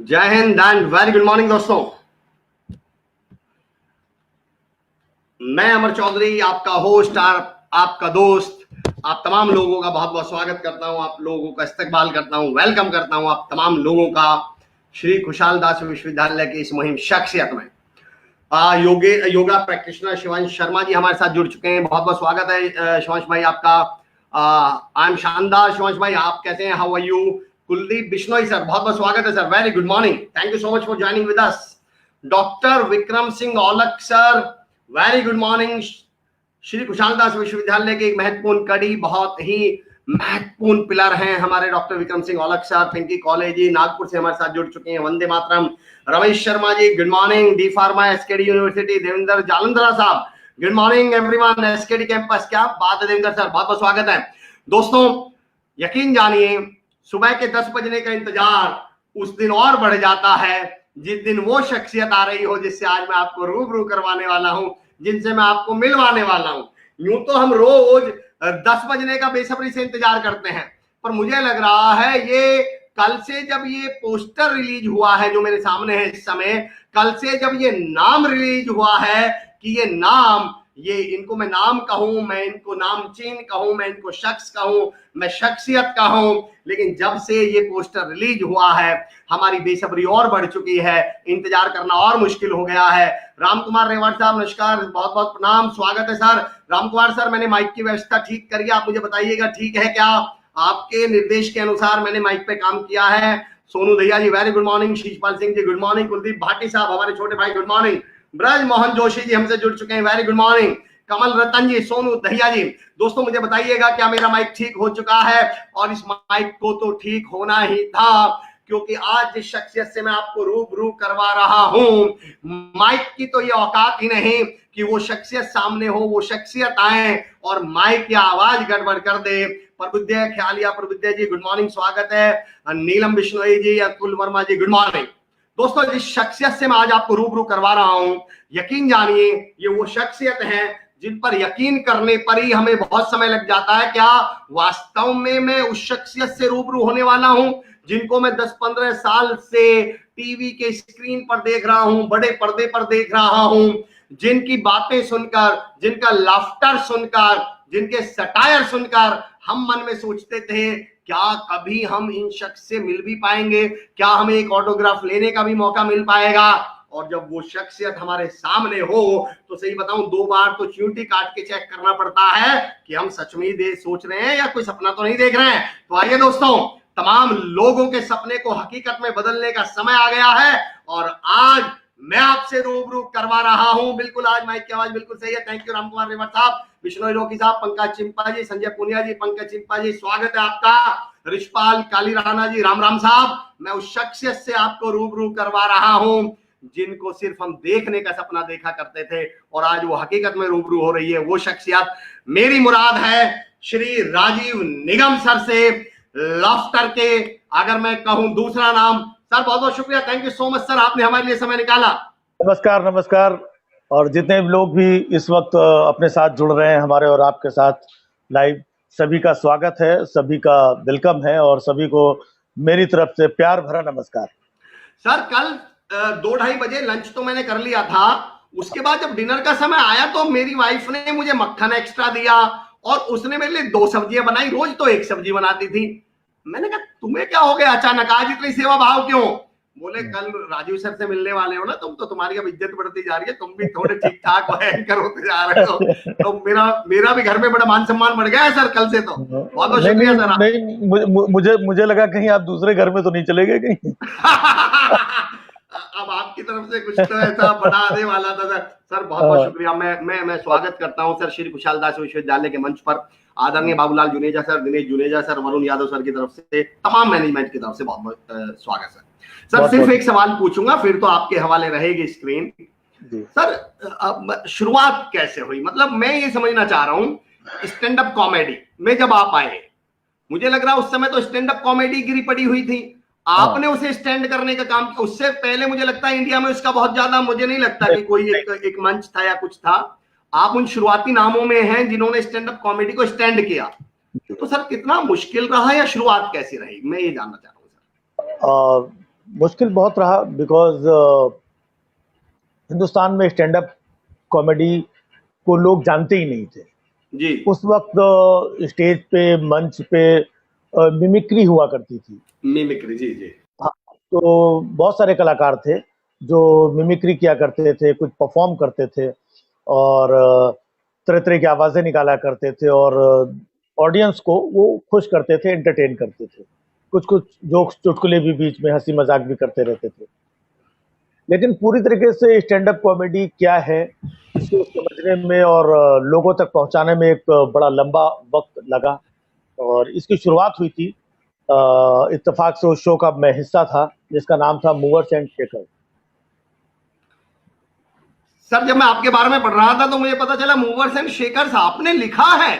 जय Hind and very good morning दोस्तों। मैं अमर चौधरी, आपका होस्ट और आपका दोस्त, आप तमाम लोगों का बहुत बहुत स्वागत करता हूं, आप लोगों का इस्तकबाल करता हूं, वेलकम करता हूं आप तमाम लोगों का श्री खुशहाल दास विश्वविद्यालय की इस मुहिम शख्सियत में। योगा प्रैक्टिशनर शिवांश शर्मा जी हमारे साथ जुड़ चुके हैं। बहुत बहुत स्वागत है शिवांश भाई आपका। आई एम शानदार। शिवांश भाई आप कैसे हैं? How are you? Kuldeep Bishnoi sir बहुत बहुत स्वागत है सर। Very good morning, thank you so much for joining with us. Doctor Vikram Singh Aulakh sir very good morning. Shri Khushhal Das विश्वविद्यालय की एक महत्वपूर्ण कड़ी, बहुत ही महत्वपूर्ण पिलर हैं हमारे doctor Vikram Singh Aulakh sir. Pinky college ji Nagpur से हमारे साथ जुड़ चुके हैं। Vande Mataram. Ramesh Sharma ji good morning. D pharma SKD university Devendra Jalandhara साहब good morning everyone. SKD campus क्या बात है देवेंद्र सर, बहुत बहुत स्वागत है दोस्तों। यकीन जानिए सुबह के 10 बजने का इंतजार उस दिन और बढ़ जाता है जिस दिन वो शख्सियत आ रही हो जिससे आज मैं आपको रूबरू करवाने वाला हूं, जिनसे मैं आपको मिलवाने वाला हूं। यूं तो हम रोज 10 बजने का बेसब्री से इंतजार करते हैं, पर मुझे लग रहा है ये कल से जब ये पोस्टर रिलीज हुआ है जो मेरे सामने है इस समय, कल से जब ये नाम रिलीज हुआ है कि ये नाम, ये इनको मैं नाम कहूं, मैं इनको नामचीन कहूं, मैं इनको शख्स कहूं, मैं शख्सियत कहूं, लेकिन जब से ये पोस्टर रिलीज हुआ है हमारी बेसब्री और बढ़ चुकी है, इंतजार करना और मुश्किल हो गया है। राम कुमार रेवाड़ साहब नमस्कार, बहुत बहुत प्रणाम, स्वागत है सर। राम कुमार सर मैंने माइक की व्यवस्था ठीक करी, आप मुझे बताइएगा ठीक है क्या? आपके निर्देश के अनुसार मैंने माइक पे काम किया है। Sonu Dahiya ji very good morning. Sheeshpal Singh ji good morning. Kuldeep Bhati साहब हमारे छोटे भाई गुड मॉर्निंग। ब्रज मोहन जोशी जी हमसे जुड़ चुके हैं, very good morning. Kamal Ratan ji, Sonu Dahiya ji, दोस्तों मुझे बताइएगा क्या मेरा माइक ठीक हो चुका है? और इस माइक को तो ठीक होना ही था क्योंकि आज जिस शख्सियत से मैं आपको रूबरू करवा रहा हूं, माइक की तो ये औकात ही नहीं कि वो शख्सियत सामने हो, वो शख्सियत आए और माइक की आवाज गड़बड़ कर दे। प्रबुद्ध ख्यालिया प्रबुद्ध जी गुड मॉर्निंग, स्वागत है। नीलम बिश्नोई जी, अतुल वर्मा जी गुड मॉर्निंग। दोस्तों जिस शख्सियत से मैं आज आपको रूबरू करवा रहा हूं, यकीन जानिए ये वो शख्सियत है जिन पर यकीन करने पर ही हमें बहुत समय लग जाता है। क्या वास्तव में मैं उस शख्सियत से रूबरू होने वाला हूं जिनको मैं 10-15 साल से टीवी के स्क्रीन पर देख रहा हूं, बड़े पर्दे पर देख रहा हूं, जिनकी बातें सुनकर, जिनका लाफ्टर सुनकर, जिनके सटायर सुनकर हम मन में सोचते थे क्या कभी हम इन शख्स से मिल भी पाएंगे, क्या हमें एक ऑटोग्राफ लेने का भी मौका मिल पाएगा? और जब वो शख्सियत हमारे सामने हो तो सही बताऊं 2 बार तो चींटी काट के चेक करना पड़ता है कि हम सच में ही सोच रहे हैं या कोई सपना तो नहीं देख रहे हैं। तो आइए दोस्तों, तमाम लोगों के सपने को हकीकत में बदलने का समय आ गया है और आज मैं आपसे रूबरू करवा रहा हूं। बिल्कुल आज माइक की आवाज बिल्कुल सही है। थैंक यू राम कुमार रेवत साहब, बिश्नोई रोकी साहब, पंकज चिंपा जी, संजय पुनिया जी, पंकज चिंपा जी स्वागत है आपका। रिशपाल काली राणा जी राम राम साहब। मैं उस शख्सियत से आपको रूबरू करवा रहा हूं जिनको सिर्फ हम देखने का सपना देखा करते थे और आज वो हकीकत में रूबरू हो रही है। वो शख्सियत मेरी मुराद है श्री राजीव निगम सर से, लाफ्टर के अगर मैं कहूं दूसरा नाम। सर बहुत बहुत शुक्रिया, thank you so much sir, आपने हमारे लिए समय निकाला। नमस्कार नमस्कार। और जितने लोग भी इस वक्त अपने साथ जुड़ रहे हैं हमारे और आपके साथ लाइव, सभी का स्वागत है, सभी का वेलकम है और सभी को मेरी तरफ से प्यार भरा नमस्कार। सर कल 2-2:30 बजे लंच तो मैंने कर लिया था, उसके बाद जब डिनर का समय आया तो मेरी वाइफ ने मुझे मक्खन एक्स्ट्रा दिया और उसने मेरे लिए 2 सब्जियां बनाई, रोज तो 1 सब्जी बनाती थी। मैंने कहा तुम्हें क्या हो गया अचानक, आज इतनी सेवा भाव क्यों? बोले कल राजीव सर से मिलने वाले हो ना तुम, तो तुम्हारी अब इज्जत बढ़ती जा रही है, तुम भी थोड़े ठीक ठाक एंकर होते जा रहे हो। तो मेरा भी घर में बड़ा मान सम्मान बढ़ गया है सर कल से। तो बहुत बहुत शुक्रिया सर। नहीं, मुझे लगा कहीं आप दूसरे घर में तो नहीं चले गए कहीं। अब आपकी तरफ से कुछ तो ऐसा बड़ा आने वाला था सर। सर बहुत बहुत शुक्रिया। मैं स्वागत करता हूं सर श्री खुशहाल दास विश्वविद्यालय के मंच पर आदरणीय Babulal Juneja sir, Dinesh Juneja sir, Varun Yadav sir की तरफ से, तमाम मैनेजमेंट की तरफ से बहुत बहुत स्वागत सर। सर सिर्फ एक सवाल पूछूंगा फिर तो आपके हवाले रहेगी स्क्रीन। सर शुरुआत कैसे हुई? मतलब मैं ये समझना चाह रहा हूँ स्टैंड अप कॉमेडी में जब आप आए, मुझे लग रहा है उस समय तो स्टैंड अप कॉमेडी गिरी पड़ी हुई थी, आपने उसे स्टैंड करने का काम किया। उससे पहले मुझे लगता है इंडिया में उसका बहुत ज्यादा, मुझे नहीं लगता कि कोई एक मंच था या कुछ था। आप उन शुरुआती नामों में हैं जिन्होंने स्टैंड अप कॉमेडी को स्टैंड किया। तो सर कितना मुश्किल रहा या शुरुआत कैसी रही, मैं ये जानना चाह रहा हूँ सर। मुश्किल बहुत रहा बिकॉज़ हिंदुस्तान में स्टैंड अप कॉमेडी को लोग जानते ही नहीं थे। जी उस वक़्त स्टेज पे, मंच पे मिमिक्री हुआ करती थी। मिमिक्री, जी जी हाँ, तो बहुत सारे कलाकार थे जो मिमिक्री किया करते थे, कुछ परफ़ॉर्म करते थे और तरह-तरह की आवाज़ें निकाला करते थे और ऑडियंस को वो खुश करते थे, एंटरटेन करते थे। कुछ-कुछ जोक्स, चुटकुले भी बीच में हँसी-मज़ाक भी करते रहते थे। लेकिन पूरी तरीके से स्टैंड अप कॉमेडी क्या है, इसको समझने में और लोगों तक पहुँचाने में एक बड़ा लंबा वक़्त लगा और इसकी शुरुआत हुई थी इत्तेफ़ाक से उस शो का मैं हिस्सा था, जिसका नाम था मूवर्स एंड शेकर्स। सर। जब मैं आपके बारे में पढ़ रहा था तो मुझे पता चला मूवर्स एंड शेकर्स आपने लिखा है,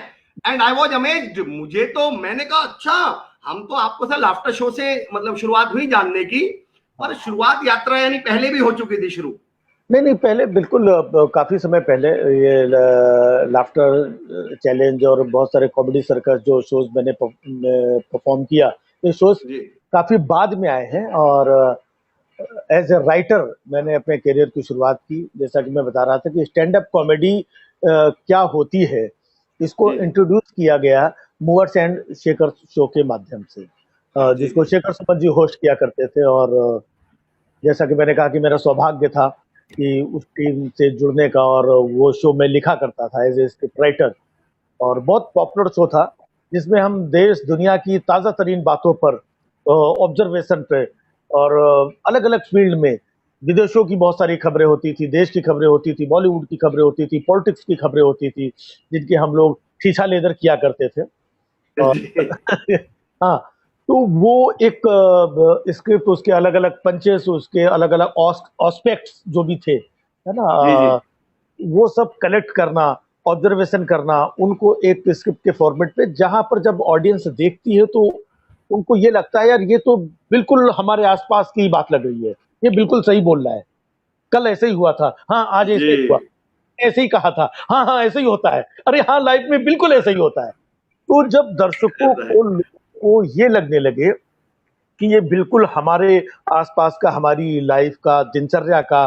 एंड आई वाज अमेज्ड। मुझे तो, मैंने कहा अच्छा, हम तो आपको सर लाफ्टर शो से मतलब शुरुआत हुई जानने की, पर शुरुआत यात्रा यानी पहले भी हो चुकी थी शुरू। नहीं, पहले बिल्कुल काफ़ी समय पहले ये लाफ्टर चैलेंज और बहुत सारे कॉमेडी सर्कस जो शोज़ मैंने परफ़ॉर्म किया, ये शोज़ जी काफ़ी बाद में आए हैं और एज़ अ राइटर मैंने अपने करियर की शुरुआत की। जैसा कि मैं बता रहा था कि स्टैंड अप कॉमेडी क्या होती है, इसको जी इंट्रोड्यूस किया गया मूवर्स एंड शेकर्स शो के माध्यम से, जी जिसको जी शेखर सुमन जी होस्ट किया करते थे और जैसा कि मैंने कहा कि मेरा सौभाग्य था कि उस टीम से जुड़ने का और वो शो मैं लिखा करता था एज़ ए स्क्रिप्ट राइटर और बहुत पॉपुलर शो था, जिसमें हम देश दुनिया की ताज़ा तरीन बातों पर ऑब्जर्वेशन पे और अलग-अलग फ़ील्ड में विदेशों की बहुत सारी खबरें होती थी, देश की खबरें होती थी, बॉलीवुड की खबरें होती थी, पॉलिटिक्स की खबरें होती थी, जिनकी हम लोग ठीसा-लेदर किया करते थे। और जी हाँ, तो वो एक स्क्रिप्ट उसके अलग-अलग पंचेस उसके अलग-अलग ऑस्पेक्ट्स जो भी थे, है ना? जी जी वो सब कलेक्ट करना, ऑब्जर्वेशन करना, उनको एक स्क्रिप्ट के फॉर्मेट पे जहाँ पर जब ऑडियंस देखती है तो उनको ये लगता है यार ये तो बिल्कुल हमारे आस-पास की बात लग रही है, ये बिल्कुल सही बोल रहा है, कल ऐसे ही हुआ था, हाँ, आज जी ऐसे ही हुआ, ऐसे ही कहा था, हाँ, हाँ, ऐसे ही होता है, अरे हाँ, लाइफ में बिल्कुल ऐसा ही होता है। तो जब दर्शकों ऐसा है। को लोगों को ये लगने लगे कि ये बिल्कुल हमारे आसपास का, हमारी लाइफ का, दिनचर्या का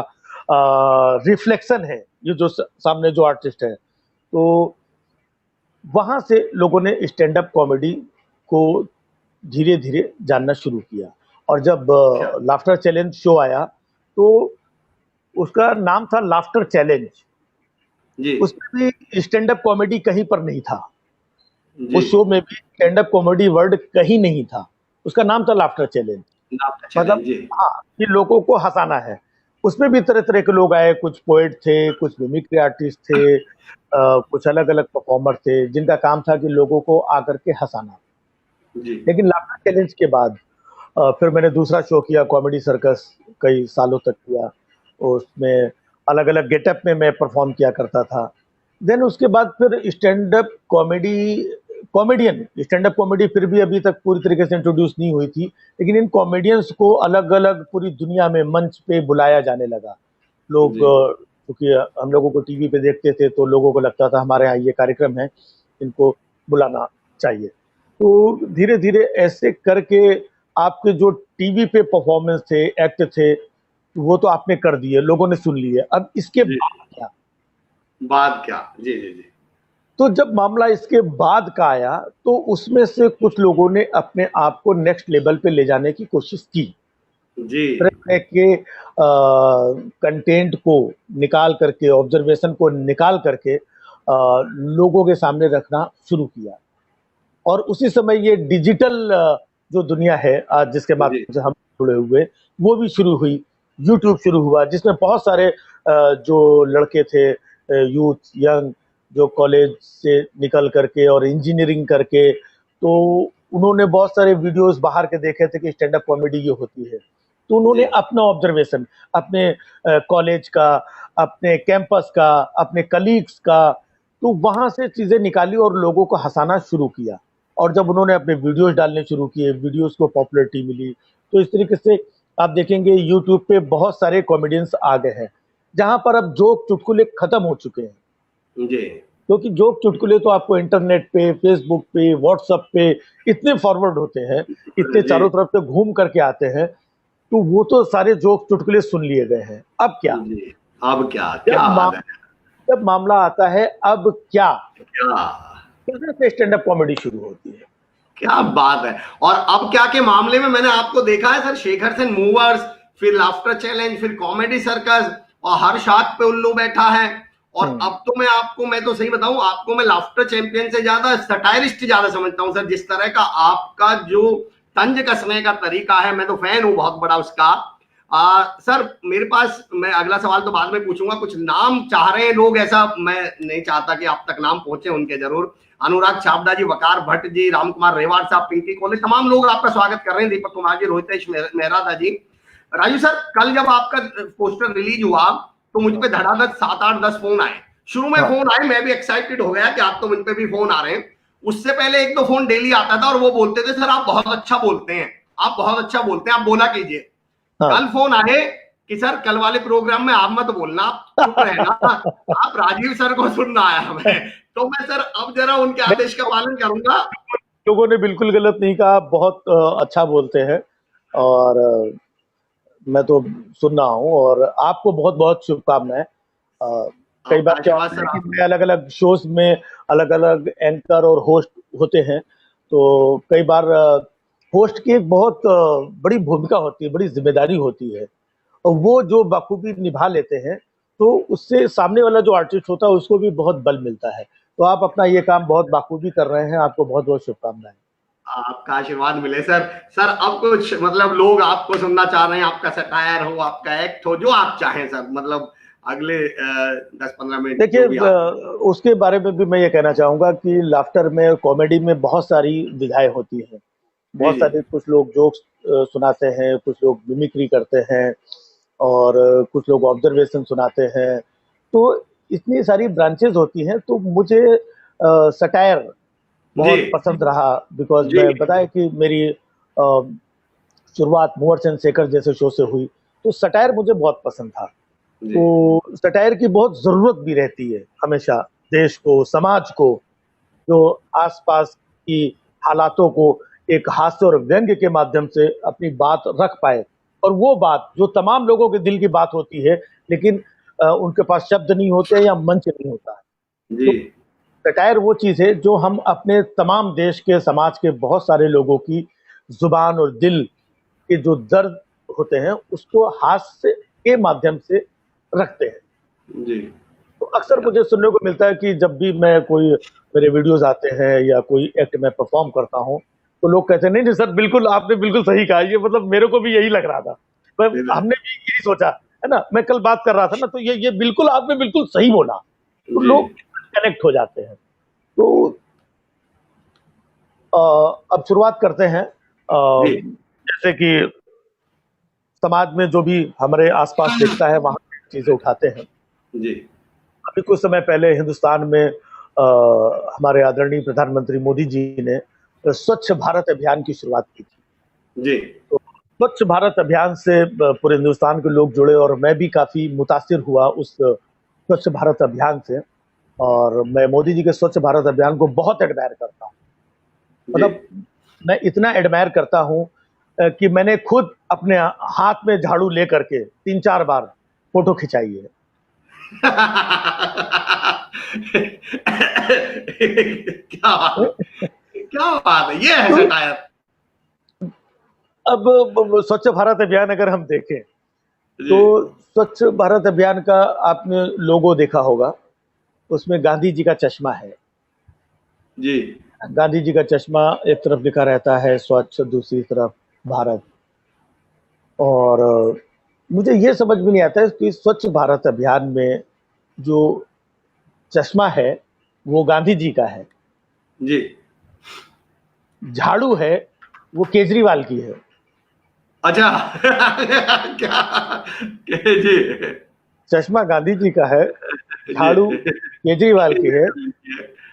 रिफ्लेक्शन है, ये जो सामने जो आर्टिस्ट है। तो वहाँ से लोगों ने स्टैंड अप कॉमेडी को धीरे-धीरे जानना शुरू किया और जब क्या? लाफ्टर चैलेंज शो आया, तो उसका नाम था लाफ्टर चैलेंज। जी उसमें भी स्टैंड अप कॉमेडी कहीं पर नहीं था। जी उस शो में भी स्टैंड अप कॉमेडी वर्ड कहीं नहीं था। उसका नाम था लाफ्टर चैलेंज। आपका मतलब चैलेंज जी हाँ, कि लोगों को हँसाना है। उसमें भी तरह-तरह के लोग आए, कुछ पोएट थे, कुछ मिमिक्री आर्टिस्ट थे, कुछ अलग-अलग परफॉर्मर थे, जिनका काम था कि लोगों को आकर के हँसाना। जी लेकिन लाफ्टर चैलेंज के बाद फिर मैंने दूसरा शो किया कॉमेडी सर्कस कई सालों तक किया। उसमें अलग-अलग गेटअप में मैं परफ़ॉर्म किया करता था। देन उसके बाद फिर stand up stand up comedy फिर भी अभी तक पूरी तरीके से इंट्रोड्यूस नहीं हुई थी। लेकिन इन कॉमेडियंस को अलग-अलग पूरी दुनिया में मंच पे बुलाया जाने लगा। लोग जी क्योंकि हम लोगों को टीवी पे देखते थे तो लोगों को लगता था हमारे यहाँ ये कार्यक्रम है, इनको बुलाना चाहिए। तो धीरे-धीरे ऐसे करके आपके जो टीवी पे परफॉर्मेंस थे, एक्ट थे, वो तो आपने कर दिए, लोगों ने सुन लिए। अब इसके जी बाद क्या? बाद क्या? जी जी जी तो जब मामला इसके बाद का आया, तो उसमें से कुछ लोगों ने अपने आप को नेक्स्ट लेवल पे ले जाने की कोशिश की। जी तरह-तरह के कंटेंट को निकाल करके, ऑब्जर्वेशन को निकाल करके लोगों के सामने रखना शुरू किया। और उसी समय ये डिजिटल जो दुनिया है आज जिसके जी माध्यम से हम जुड़े हुए, वो भी शुरू हुई। यूट्यूब शुरू हुआ जिसमें बहुत सारे जो लड़के थे यूथ यंग जो कॉलेज से निकल करके और इंजीनियरिंग करके, तो उन्होंने बहुत सारे वीडियोज़ बाहर के देखे थे कि स्टैंड अप कॉमेडी ये होती है। तो जी उन्होंने अपना ऑब्जर्वेशन अपने कॉलेज का, अपने कैंपस का, अपने कलीग्स का, तो वहाँ से चीज़ें निकाली और लोगों को हँसाना शुरू किया। और जब उन्होंने अपने वीडियोज़ डालने शुरू किए, वीडियोज़ को पॉपुलैरिटी मिली, तो इस तरीके से आप देखेंगे यूट्यूब पे बहुत सारे कॉमेडियंस आ गए हैं, जहाँ पर अब जोक चुटकुले खत्म हो चुके हैं। जी क्योंकि जोक चुटकुले तो आपको इंटरनेट पे, फेसबुक पे, व्हाट्सएप पे इतने फॉरवर्ड होते हैं, इतने जी चारों तरफ से घूम करके आते हैं तो वो तो सारे जोक चुटकुले सुन लिए गए हैं। अब क्या? जी, अब क्या क्या जब बात है? जब मामला आता है अब क्या, क्या फिर से स्टैंड अप कॉमेडी शुरू होती है। क्या बात है। और अब क्या के मामले में मैंने आपको देखा है सर, शेखर सेन मूवर्स, फिर लाफ्टर चैलेंज, फिर कॉमेडी सर्कस, और हर शाख पे उल्लू बैठा है। और अब तो मैं तो सही बताऊं आपको, मैं लाफ्टर चैंपियन से ज्यादा सटायरिस्ट ज्यादा समझता हूं सर। जिस तरह का आपका जो तंज कसने का तरीका है, मैं तो फैन हूं बहुत बड़ा उसका। सर मेरे पास, मैं अगला सवाल तो बाद में पूछूंगा, कुछ नाम चाह रहे हैं लोग, ऐसा मैं नहीं चाहता कि आप तक नाम पहुंचे, उनके जरूर। अनुराग छाबड़ा जी, वकार भट्ट जी, राम कुमार रेवाड़ साहब, पिंकी कोहली, तमाम लोग आपका स्वागत कर रहे हैं, दीपक कुमार जी, रोहितेश मेहरा जी। राजू सर, कल जब आपका पोस्टर रिलीज हुआ तो मुझ पे धड़ाधड़ 7-8-10 फोन आए। शुरू में फोन आए, मैं भी एक्साइटेड हो गया कि आप तो मुझ पे भी फोन आ रहे हैं। उससे पहले 1-2 फोन डेली आता था और वो बोलते थे सर आप बहुत अच्छा बोलते हैं, आप बहुत अच्छा बोलते हैं, आप बोला कीजिए। कल फोन आए कि सर कल वाले प्रोग्राम में आप मत बोलना, आप चुप रहना, आप राजीव सर को सुनना आया मैं। तो मैं सर अब जरा उनके आदेश का पालन करूंगा। लोगों ने बिल्कुल गलत नहीं कहा, बहुत अच्छा बोलते हैं, और मैं तो सुन रहा हूँ, और आपको बहुत बहुत शुभकामनाएं। कई बार क्या होता है कि अलग अलग शोज में अलग अलग एंकर और होस्ट होते हैं, तो कई बार होस्ट की एक बहुत बड़ी भूमिका होती है, बड़ी जिम्मेदारी होती है, और वो जो बखूबी निभा लेते हैं तो उससे सामने वाला जो आर्टिस्ट होता है उसको भी बहुत बल मिलता है। तो आप अपना ये काम बहुत बखूबी कर रहे हैं, आपको बहुत बहुत शुभकामनाएं। आपका आशीर्वाद मिले सर। सर अब कुछ मतलब लोग आपको सुनना चाह रहे हैं, आपका सटायर हो, आपका एक्ट हो, जो आप चाहें सर, मतलब अगले 10-15 मिनट। देखिए, उसके बारे में भी मैं ये कहना चाहूंगा कि लाफ्टर में, कॉमेडी में बहुत सारी विधाएं होती हैं, बहुत सारे, कुछ लोग जोक्स सुनाते हैं, कुछ लोग मिमिक्री करते हैं, और कुछ लोग ऑब्जर्वेशन सुनाते हैं। तो इतनी सारी ब्रांचेस होती हैं, तो मुझे सटायर बहुत पसंद रहा, बिकॉज मैं बताया कि मेरी शुरुआत मूवर्स एंड शेखर जैसे शो से हुई, तो सटायर मुझे बहुत पसंद था। तो सटायर की बहुत जरूरत भी रहती है हमेशा, देश को, समाज को, जो आसपास की हालातों को एक हास्य और व्यंग्य के माध्यम से अपनी बात रख पाए, और वो बात जो तमाम लोगों के दिल की बात होती है, लेकिन उनके पास शब्द नहीं होते या मंच नहीं होता है। तो सटायर वो चीज है जो हम अपने तमाम देश के, समाज के बहुत सारे लोगों की जुबान और दिल के जो दर्द होते हैं उसको हास्य के माध्यम से रखते हैं। जी। तो अक्सर मुझे सुनने को मिलता है कि जब भी मैं कोई, मेरे वीडियोस आते हैं या कोई एक्ट में परफॉर्म करता हूं, तो लोग कहते हैं नहीं नहीं सर, बिल्कुल आपने बिल्कुल सही कहा, ये मतलब मेरे को भी यही लग रहा था, पर हमने भी यही सोचा है ना, मैं कल बात कर रहा था ना, तो ये बिल्कुल आपने बिल्कुल सही बोला, तो लोग कनेक्ट हो जाते हैं। तो अब शुरुआत करते हैं। जैसे कि समाज में जो भी हमारे आसपास दिखता है वहां चीजें उठाते हैं। जी। अभी कुछ समय पहले हिंदुस्तान में हमारे आदरणीय प्रधानमंत्री मोदी जी ने स्वच्छ भारत अभियान की शुरुआत की थी। जी। तो स्वच्छ भारत अभियान से पूरे हिंदुस्तान के लोग जुड़े, और मैं भी काफी मुतासिर हुआ उस स्वच्छ भारत अभियान से, और मैं मोदी जी के स्वच्छ भारत अभियान को बहुत एडमायर करता हूँ। मतलब मैं इतना एडमायर करता हूँ कि मैंने खुद अपने हाथ में झाड़ू लेकर के 3-4 बार फोटो खिंचाई है। क्या बात है, ये है सटायर। अब स्वच्छ भारत अभियान अगर हम देखें तो स्वच्छ भारत अभियान का आपने लोगो देखा होगा, उसमें गांधी जी का चश्मा है। जी। गांधी जी का चश्मा, एक तरफ लिखा रहता है स्वच्छ, दूसरी तरफ भारत। और मुझे ये समझ में नहीं आता है कि स्वच्छ भारत अभियान में जो चश्मा है वो गांधी जी का है, जी। झाड़ू है वो केजरीवाल की है। अच्छा। क्या जी। चश्मा गांधी जी का है, झाड़ू केजरीवाल की है,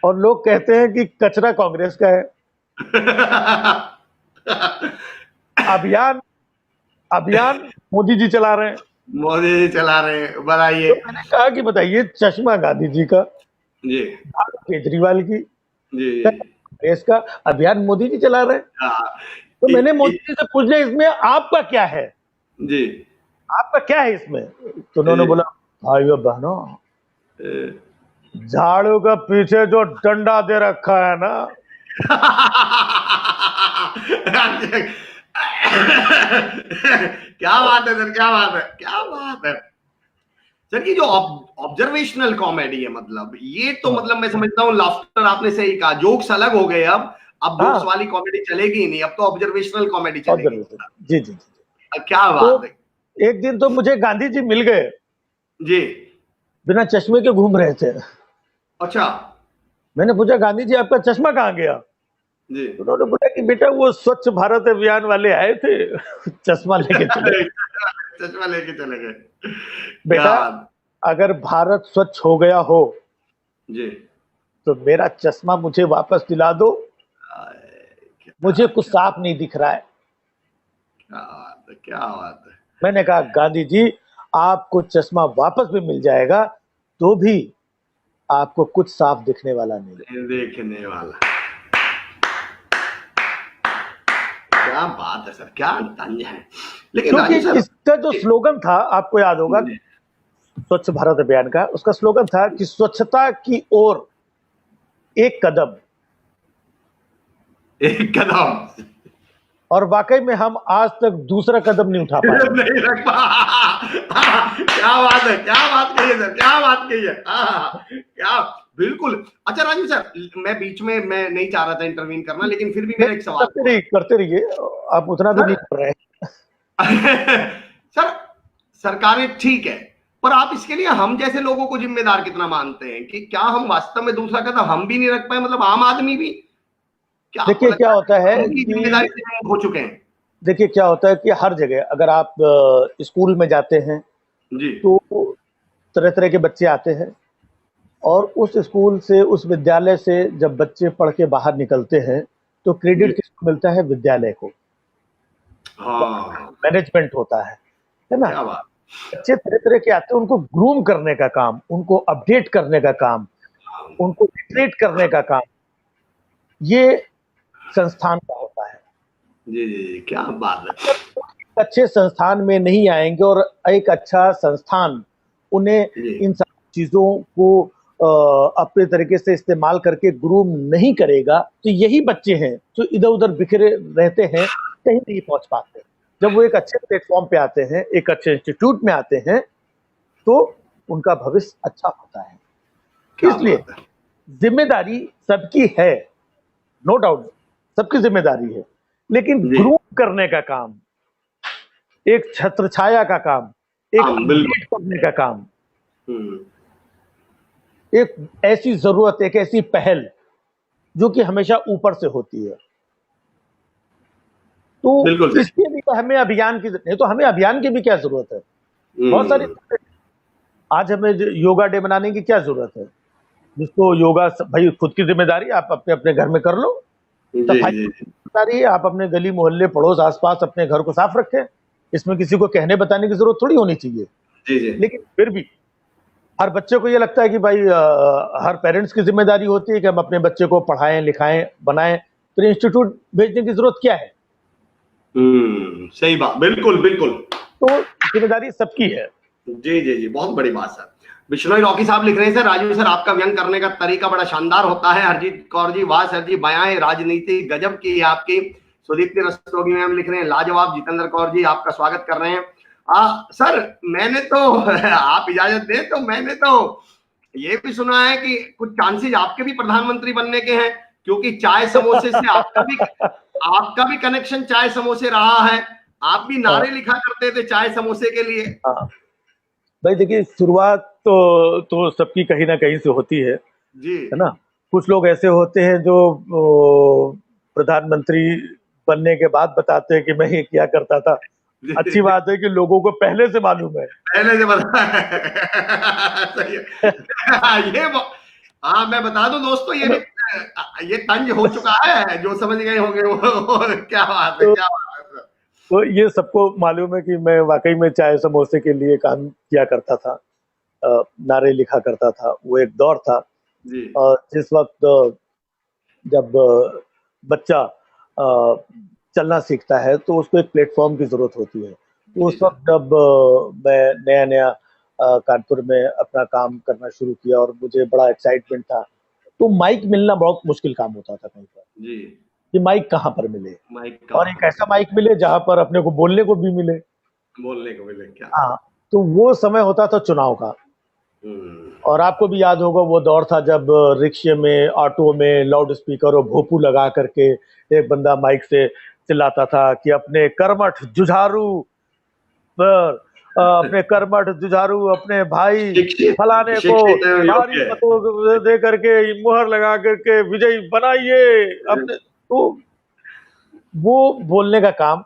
और लोग कहते हैं कि कचरा कांग्रेस का है। अभियान मोदी जी चला रहे हैं। मोदी जी चला रहे हैं, बताइए। तो मैंने कहा कि बताइए, चश्मा गांधी जी का, जी, केजरीवाल की, जी, कांग्रेस का, अभियान मोदी जी चला रहे हैं। तो मैंने मोदी जी से पूछ लिया इसमें आपका क्या है, जी। आपका क्या है इसमें? तो उन्होंने बोला, भाइयों बहनों, झाड़ू का पीछे जो डंडा दे रखा है ना, क्या बात है सर, क्या बात है, क्या बात है सर। ये जो ऑब्जर्वेशनल कॉमेडी है, मतलब ये तो मतलब मैं समझता हूँ लाफ्टर, आपने सही कहा, जोक्स अलग हो गए अब जोक्स हाँ, वाली कॉमेडी चलेगी ही नहीं, अब तो ऑब्जर्वेशनल कॉमेडी चलेगी। ऑब्जर्वेशन, जी जी जी। क्या तो बात है। एक दिन तो मुझे गांधी जी मिल गए, जी। बिना चश्मे के घूम रहे थे। अच्छा। मैंने पूछा, गांधी जी आपका चश्मा कहाँ गया? जी। उन्होंने बोला कि बेटा वो स्वच्छ भारत अभियान वाले आए थे, चश्मा लेके चले। चश्मा लेके चले गए। क्या बेटा, बात। अगर भारत स्वच्छ हो गया हो जी। तो मेरा चश्मा मुझे वापस दिला दो, क्या मुझे कुछ क्या साफ नहीं दिख रहा है। बात है, क्या बात है। मैंने कहा, गांधी जी आपको चश्मा वापस भी मिल जाएगा तो भी आपको कुछ साफ दिखने वाला नहीं है। देखने वाला। क्या बात है सर, क्या तंज है। लेकिन क्योंकि राजू सर। इसका जो स्लोगन था, आपको याद होगा, जी, स्वच्छ भारत अभियान का, उसका स्लोगन था कि स्वच्छता की ओर एक कदम। एक कदम। और वाकई में हम आज तक दूसरा कदम नहीं उठा पाए। नहीं रख पा। क्या बात है, क्या बात कही है सर, क्या बात कही है। क्या। बिल्कुल। अच्छा राजू सर, मैं बीच में मैं नहीं चाह रहा था इंटरवीन करना, लेकिन फिर भी मेरा एक सवाल था करते रहिए, आप उतना भी नहीं सर। कर रहे हैं। सर, सरकारें ठीक है, पर आप इसके लिए हम जैसे लोगों को जिम्मेदार कितना मानते हैं कि क्या हम वास्तव में दूसरा कदम हम भी नहीं रख पाए, मतलब आम आदमी भी? क्या आपको देखिए क्या लगता होता है है हम भी जिम्मेदारी कि से मुक्त हो चुके हैं? देखिए क्या होता है कि हर जगह अगर आप स्कूल में जाते हैं जी। तो तरह तरह के बच्चे आते हैं, और उस स्कूल से, उस विद्यालय से जब बच्चे पढ़ के बाहर निकलते हैं तो क्रेडिट जी। किसको मिलता है? विद्यालय को। हाँ। मैनेजमेंट होता है ना? क्या बात। बच्चे तरह तरह के आते हैं, उनको ग्रूम करने का काम, उनको अपडेट करने का काम, उनको लिटरेट करने का काम, ये संस्थान का होता है। जी जी जी, क्या बात है। एक अच्छे संस्थान में नहीं आएंगे और एक अच्छा संस्थान उन्हें जी। इन सब चीजों को अपने तरीके से इस्तेमाल करके ग्रूम नहीं करेगा, तो यही बच्चे हैं जो इधर उधर बिखरे रहते हैं, कहीं नहीं पहुंच पाते। जब वो एक अच्छे प्लेटफॉर्म पे आते हैं, एक अच्छे इंस्टीट्यूट में आते हैं, तो उनका भविष्य अच्छा होता है। क्या इसलिए बात है। जिम्मेदारी सबकी है, नो डाउट, सबकी जिम्मेदारी है, लेकिन जी। ग्रूम करने का काम, एक छत्र छाया का काम, एक हाँ बिल्कुल। अपडेट करने का काम, हम्म। एक ऐसी जरूरत, एक ऐसी पहल जो कि हमेशा ऊपर से होती है। तो बिल्कुल सही। इसके लिए हमें अभियान की नहीं, तो हमें अभियान की भी क्या जरूरत है? बहुत सारी हम्म। आज हमें योगा डे मनाने की क्या जरूरत है? जिसको योगा भाई खुद की जिम्मेदारी, आप अपने अपने घर में कर लो। जी सफाई जी की जिम्मेदारी है, आप अपने गली मोहल्ले पड़ोस आसपास अपने घर को साफ रखें। इसमें किसी को कहने बताने की जरूरत थोड़ी होनी चाहिए। जी जी। लेकिन फिर भी हर बच्चे को ये लगता है कि भाई हर पेरेंट्स की जिम्मेदारी होती है कि हम अपने बच्चे को पढ़ाएं लिखाएं बनाएं, तो इंस्टीट्यूट भेजने की जरूरत क्या है? सही बात, बिल्कुल बिल्कुल। तो जिम्मेदारी सबकी है। जी जी जी, बहुत बड़ी बात सर। बिश्नोई रॉकी साहब लिख रहे हैं, सर राजू सर आपका व्यंग करने का तरीका बड़ा शानदार होता है। हरजीत कौर जी, वाह सर जी, बयाएं राजनीति गजब की है आपकी। सुदीप्ति रस्तोगी मैम लिख रहे हैं, लाजवाब। जितेंद्र कौर जी आपका स्वागत कर रहे हैं। सर मैंने तो आप इजाजत दें तो मैंने तो ये भी सुना है कि कुछ चांसेस आपके भी प्रधानमंत्री बनने के हैं, क्योंकि चाय समोसे से आपका भी कनेक्शन चाय समोसे रहा है। आप भी हाँ, नारे लिखा करते थे चाय समोसे के लिए। हाँ। भाई देखिए, शुरुआत तो सबकी कहीं ना कहीं से होती जी है ना? कुछ लोग ऐसे होते हैं जो प्रधानमंत्री बनने के बाद बताते हैं कि मैं ये किया करता था। अच्छी जी। बात है कि लोगों को पहले से मालूम है। पहले से बता है। सही है। हाँ मैं बता दूं दोस्तों, ये तंज हो चुका है, जो समझ गए होंगे वो क्या बात है, तो, क्या बात है सर। तो ये सबको मालूम है कि मैं वाकई में चाय समोसे के लिए काम किया करता था, नारे लिखा करता था। वो एक दौर था। जी और जिस वक्त जब बच्चा चलना सीखता है तो उसको एक प्लेटफॉर्म की जरूरत होती है। तो जी उस सर। वक़्त जब मैं नया-नया कानपुर में अपना काम करना शुरू किया और मुझे बड़ा एक्साइटमेंट था, तो माइक मिलना बहुत मुश्किल काम होता था कहीं पर, जी। कि माइक कहाँ पर मिले माइक और कहाँ एक पर ऐसा मिले? माइक मिले जहाँ पर अपने को बोलने को भी मिले। बोलने को मिले, क्या हाँ, बात। तो वो समय होता था चुनाव का हम्म। और आपको भी याद होगा वो दौर था जब रिक्शे में, ऑटो में लाउड स्पीकर और भोंपू लगा करके एक बंदा माइक से चिल्लाता था कि अपने कर्मठ जुझारू पर अपने कर्मठ जुझारू अपने भाई शिक्षित फलाने को शिक्षित एवं भारी योग्य। मतों दे करके मुहर लगा करके विजयी बनाइए अपने। तो वो बोलने का काम,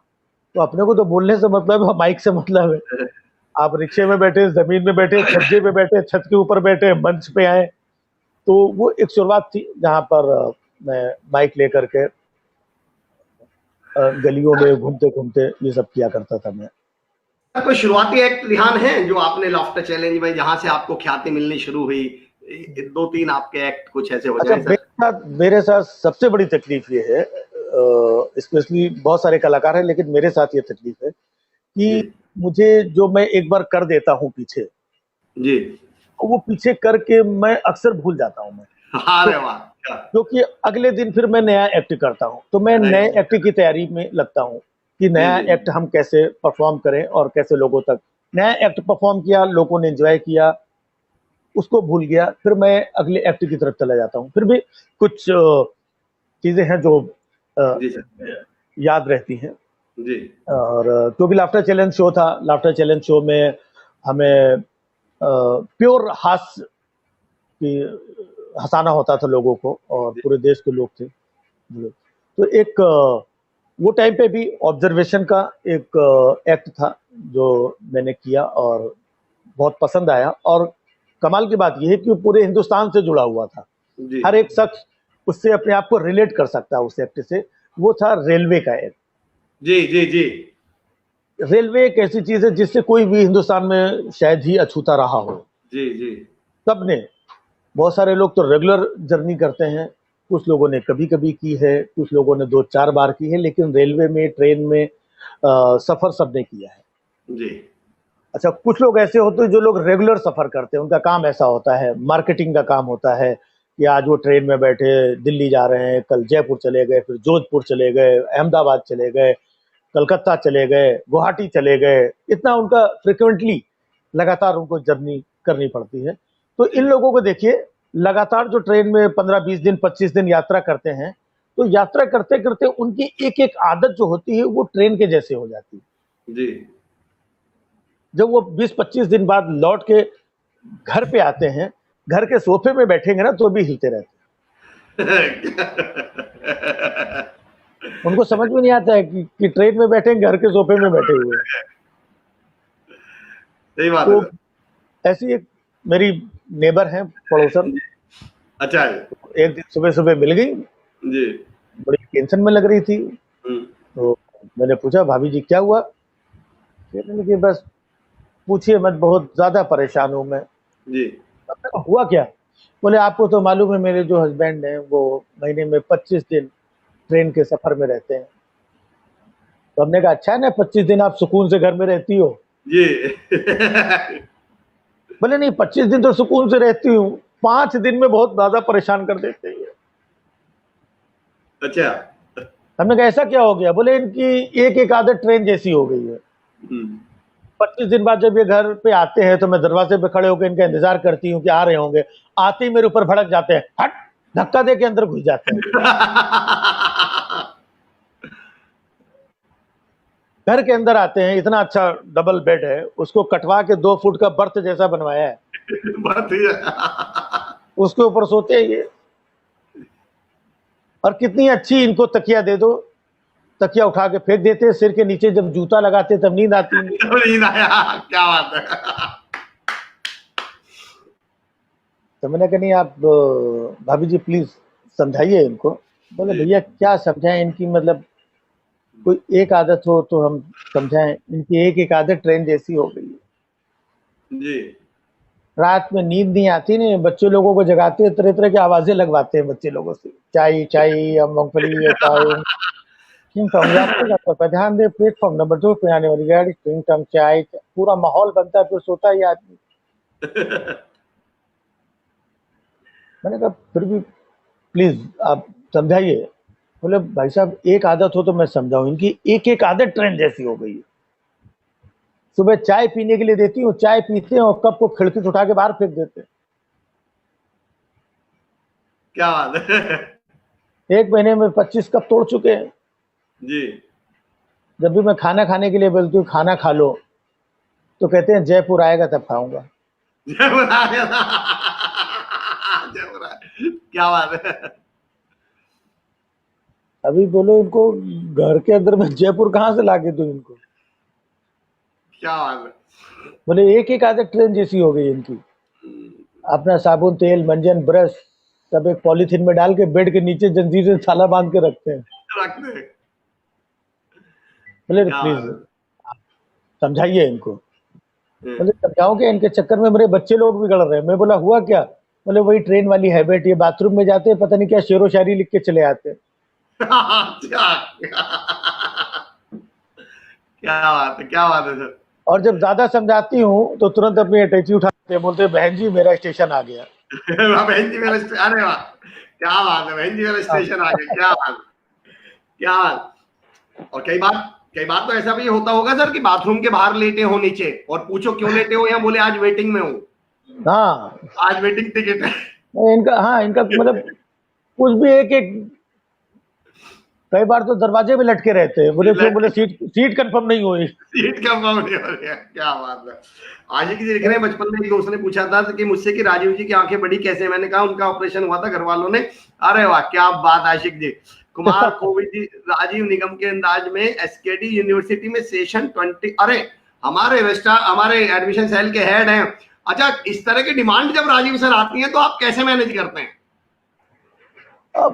तो अपने को तो बोलने से मतलब है, माइक से मतलब है। आप रिक्शे में बैठे, जमीन में बैठे, छज्जे पे बैठे, छत के ऊपर बैठे, मंच पे आए, तो वो एक शुरुआत थी जहाँ पर मैं माइक लेकर के गलियों में घूमते-घूमते ये सब किया करता था मैं। कोई शुरुआती एक्ट ध्यान है जो आपने लाफ्टर चैलेंज में जहां से आपको ख्याति मिलनी शुरू हुई? 2-3 आपके एक्ट कुछ ऐसे हो अच्छा, जाएं सर। मेरे साथ सबसे बड़ी तकलीफ ये है, स्पेशली बहुत सारे कलाकार हैं लेकिन मेरे साथ ये तकलीफ है जी। कि मुझे जो मैं एक बार कर देता हूँ पीछे, जी। तो वो पीछे करके मैं अक्सर भूल जाता हूँ मैं। तो अरे वाह, क्या क्योंकि अगले दिन फिर मैं नया एक्ट करता हूँ, तो मैं नहीं। नए एक्ट की तैयारी में लगता हूँ कि जी नया जी। एक्ट हम कैसे परफॉर्म करें और कैसे लोगों तक। नया एक्ट परफॉर्म किया, लोगों ने एन्जॉय किया, उसको भूल गया, फिर मैं अगले एक्ट की तरफ चला जाता हूँ। फिर भी कुछ चीज़ें हैं जो अ, जी सर। याद रहती हैं। जी। और क्योंकि लाफ्टर चैलेंज शो था, लाफ्टर चैलेंज शो में हमें प्योर हास्य की हँसाना होता था लोगों को और जी। पूरे देश के लोग थे। जी। तो एक वो टाइम पे भी ऑब्जर्वेशन का एक एक्ट था जो मैंने किया और बहुत पसंद आया और कमाल की बात ये है कि वो पूरे हिंदुस्तान से जुड़ा हुआ था। जी। हर एक शख्स उससे अपने आप को रिलेट कर सकता है उस एक्ट से। वो था रेलवे का एक्ट। जी। जी। जी। रेलवे एक ऐसी चीज़ है जिससे कोई भी हिंदुस्तान में शायद ही अछूता रहा हो। जी। जी। सबने, बहुत सारे लोग तो रेगुलर जर्नी करते हैं, कुछ लोगों ने कभी-कभी की है, कुछ लोगों ने 2-4 बार की है, लेकिन रेलवे में, ट्रेन में सफ़र सबने किया है। जी। अच्छा, कुछ लोग ऐसे होते हैं जो लोग रेगुलर सफ़र करते हैं, उनका काम ऐसा होता है, मार्केटिंग का काम होता है कि आज वो ट्रेन में बैठे दिल्ली जा रहे हैं, कल जयपुर चले गए, फिर जोधपुर चले गए, अहमदाबाद चले गए, कलकत्ता चले गए, गुवाहाटी चले गए, इतना उनका फ्रीक्वेंटली लगातार उनको जर्नी करनी पड़ती है। तो इन जी। लोगों को देखिए, लगातार जो ट्रेन में 15-20 दिन, 25 दिन यात्रा करते हैं, तो यात्रा करते-करते उनकी एक-एक आदत जो होती है, वो ट्रेन के जैसे हो जाती है। जी। जब वो 20-25 दिन बाद लौट के घर पे आते हैं, घर के सोफे में बैठेंगे ना, तो भी हिलते रहते हैं। उनको समझ में नहीं आता है कि ट्रेन में बैठे हैं, घर के सोफे में बैठे हुए हैं। सही बात है तो सर। ऐसी एक मेरी नेबर हैं, पड़ोसन, जी। अच्छा है। एक दिन सुबह-सुबह मिल गई, जी। बड़ी टेंशन में लग रही थी। हम्म। तो मैंने पूछा, "भाभी जी क्या हुआ?" कहने लगी, "बस पूछिए मत, बहुत ज़्यादा परेशान हूँ मैं।" जी। मैंने कहा, "हुआ क्या?" बोले, "आपको तो मालूम है मेरे जो हस्बैंड हैं, वो महीने में 25 दिन ट्रेन के सफ़र में रहते हैं।" तो हमने कहा, "अच्छा है ना 25 दिन आप सुकून से घर में रहती हो?" जी। बोले, "नहीं 25 दिन तो सुकून से रहती हूँ, 5 दिन में बहुत ज़्यादा परेशान कर देते हैं ये।" अच्छा। हमने कहा, "ऐसा क्या हो गया?" बोले, "इनकी एक-एक आदत ट्रेन जैसी हो गई है। हम्म। 25 दिन बाद जब ये घर पे आते हैं तो मैं दरवाजे पे खड़े होकर इनका इंतज़ार करती हूँ कि आ रहे होंगे। आते ही मेरे ऊपर भड़क जाते हैं, हट! धक्का दे के अंदर घुस जाते हैं। घर के अंदर आते हैं, इतना अच्छा डबल बेड है, उसको कटवा के 2 फुट का बर्थ जैसा बनवाया है। बात ही है। उसके ऊपर सोते हैं ये और कितनी अच्छी इनको तकिया दे दो, तकिया उठा के फेंक देते हैं, सिर के नीचे जब जूता लगाते हैं तब नींद आती नहीं है। नींद आया, क्या बात है। तो मैंने कहा, "नहीं आप भाभी जी प्लीज़ समझाइए इनको।" बोले, जी। "भैया क्या समझाएँ इनकी मतलब कोई एक आदत हो तो हम समझाएँ, इनकी एक-एक आदत ट्रेन जैसी हो गई है। जी। रात में नींद नहीं आती नहीं, बच्चे लोगों को जगाते हैं, तरह-तरह की आवाज़ें लगवाते हैं बच्चे लोगों से, चाई चाई या मूँगफली या चाय किंग टॉम यात्री का पर ध्यान दे, प्लेटफॉर्म नंबर 2 पे आने वाली गाड़ी किंग टॉम चाय, पूरा माहौल बनता है, फिर सोता ही आदमी। मैंने कहा फिर भी प्लीज आप समझाइए। बोले भाई साहब एक आदत हो तो मैं समझाऊं, इनकी एक एक आदत ट्रेंड जैसी हो गई है। सुबह चाय पीने के लिए देती हूँ, चाय पीते हैं और कप को खिड़की से उठा के बाहर फेंक देते हैं। क्या बात है। एक महीने में 25 कप तोड़ चुके हैं। जी। जब भी मैं खाना खाने के लिए बोलती हूँ खाना खा लो, तो कहते हैं जयपुर आएगा तब खाऊंगा। जयपुर आ गया। जयपुर क्या बात है। अभी बोलो इनको घर के अंदर में जयपुर कहाँ से लाके दूं इनको। क्या बात है। बोले एक एक आदत ट्रेन जैसी हो गई इनकी। अपना साबुन तेल मंजन ब्रश सब एक पॉलीथीन में डाल के बेड के नीचे जंजीर से थाला बांध के रखते हैं। रखते हैं। बोले क्या प्लीज बात है। समझाइए इनको। बोले समझाओ क्या, इनके चक्कर में मेरे बच्चे लोग बिगड़ रहे हैं। मैं बोला हुआ क्या? बोले वही ट्रेन वाली हैबिट, ये बाथरूम में जाते हैं पता नहीं क्या शेरो शायरी लिख के चले आते हैं। अच्छा। क्या बात है, क्या बात है सर। और जब ज्यादा समझाती हूँ तो तुरंत अपनी अटैची उठाते हैं, बोलते हैं बहन जी मेरा स्टेशन आ गया। बहन जी मेरा अरे वाह क्या बात है, बहन जी मेरा स्टेशन आ गया। क्या बात, क्या बात। और कई बार तो ऐसा भी होता होगा सर कि बाथरूम के बाहर लेटे हो नीचे और पूछो क्यों लेटे हो, या बोले आज वेटिंग में हूँ। हाँ आज वेटिंग टिकट है। इनका मतलब कुछ भी एक एक कई बार तो दरवाजे में लटके रहते हैं। बोले क्यों? बोले सीट कंफर्म नहीं हुई। सीट कंफर्म नहीं हो रही है। क्या बात है। आशिक जी देख रहे हैं, बचपन में एक दोस्त ने पूछा था कि मुझसे कि राजीव जी की आंखें बड़ी कैसे, मैंने कहा उनका ऑपरेशन हुआ था घर वालों ने। अरे वाह क्या बात आशिक जी। कुमार कोविद जी राजीव निगम के अंदाज में एसकेडी यूनिवर्सिटी में सेशन 20। अरे हमारे रजिस्ट्रार हमारे एडमिशन सेल के हेड हैं। अच्छा इस तरह की डिमांड जब राजीव सर आती है तो आप कैसे मैनेज करते हैं?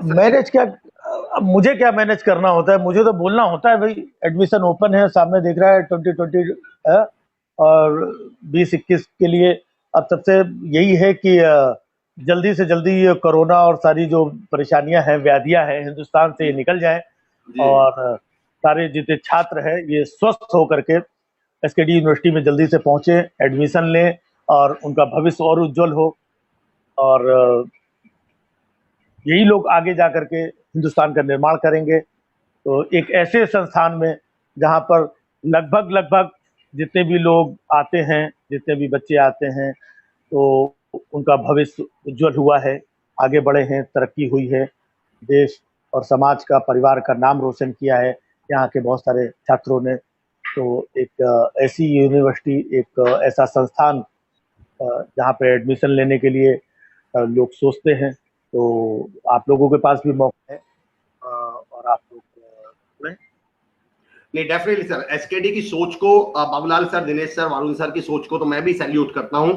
मैनेज क्या, अब मुझे क्या मैनेज करना होता है, मुझे तो बोलना होता है भाई एडमिशन ओपन है, सामने दिख रहा है 2020 है और 2021 के लिए अब सबसे यही है कि जल्दी से जल्दी ये कोरोना और सारी जो परेशानियां हैं व्याधियां हैं हिंदुस्तान से ये निकल जाएं और सारे जितने छात्र हैं ये स्वस्थ होकर के एसकेडी यूनिवर्सिटी में जल्दी से पहुंचे, एडमिशन लें और उनका भविष्य और उज्जवल हो। और यही लोग आगे जा करके हिंदुस्तान का निर्माण करेंगे। तो एक ऐसे संस्थान में जहां पर लगभग जितने भी लोग आते हैं, जितने भी बच्चे आते हैं, तो उनका भविष्य उज्जवल हुआ है, आगे बढ़े हैं, तरक्की हुई है, देश और समाज का परिवार का नाम रोशन किया है यहाँ के बहुत सारे छात्रों ने। तो एक ऐसी यूनिवर्सिटी, एक ऐसा संस्थान जहाँ पे एडमिशन लेने के लिए लोग सोचते हैं, तो आप लोगों के पास भी मौका है और आप लोग नहीं डेफिनेटली सर, एसकेडी की सोच को Babulal sir, Dinesh sir, Varun sir की सोच को तो मैं भी सैल्यूट करता हूं।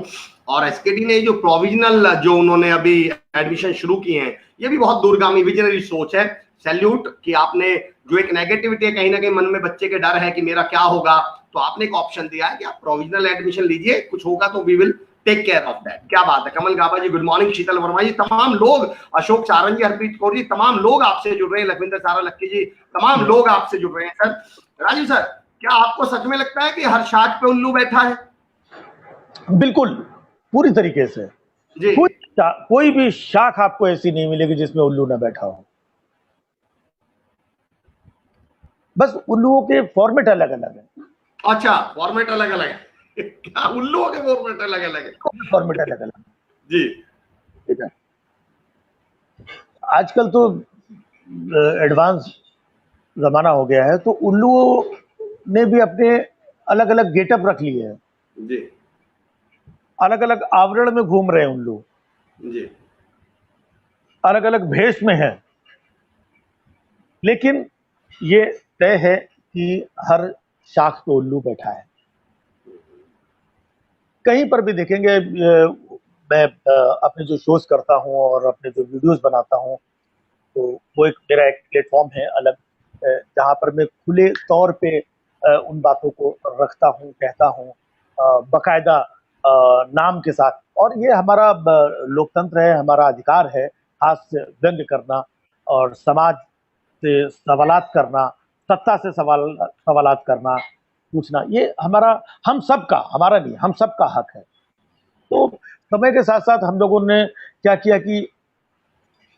और एसकेडी ने जो प्रोविजनल जो उन्होंने अभी एडमिशन शुरू किए हैं, ये भी बहुत दूरगामी विजनरी सोच है। सैल्यूट कि आपने जो एक नेगेटिविटी है कहीं ना कहीं मन में बच्चे के डर है कि मेरा क्या होगा, तो आपने एक ऑप्शन दिया है कि आप प्रोविजनल एडमिशन लीजिए, कुछ होगा तो we will take care of that. क्या बात है। कमल गाबा जी गुड मॉर्निंग, शीतल वर्मा जी, तमाम लोग, अशोक चारण जी, हरप्रीत कौर जी, तमाम लोग आपसे जुड़ रहे हैं, लखविंदर सारा लक्की जी, तमाम लोग आपसे जुड़ रहे हैं। सर राजीव सर, क्या आपको सच में लगता है कि हर शाख पे उल्लू बैठा है? बिल्कुल पूरी तरीके से जी। कोई भी शाख आपको ऐसी नहीं मिलेगी जिसमें उल्लू ना बैठा हो। बस उल्लुओं के फॉर्मेट अलग अलग है। अच्छा फॉर्मेट अलग अलग है। क्या उल्लुओं के फॉर्मेट अलग अलग है? फॉर्मेट अलग अलग जी ठीक है। आजकल तो एडवांस जमाना हो गया है, तो उल्लुओं ने भी अपने अलग अलग गेटअप रख लिए हैं जी अलग अलग आवरण में घूम रहे हैं उल्लू, जी अलग अलग भेष में हैं। लेकिन ये तय है कि हर शाख पे उल्लू बैठा है। कहीं पर भी देखेंगे, मैं अपने जो शोज करता हूं और अपने जो वीडियोस बनाता हूं, तो वो एक मेरा एक प्लेटफॉर्म है अलग, जहां पर मैं खुले तौर पे उन बातों को रखता हूं, कहता हूं, बकायदा नाम के साथ। और ये हमारा लोकतंत्र है, हमारा अधिकार है हास्य व्यंग करना और समाज से सवालात करना सत्ता से सवालात करना, पूछना, ये हम सबका, हमारा नहीं, हम सबका हक है। तो समय के साथ साथ हम लोगों ने क्या किया कि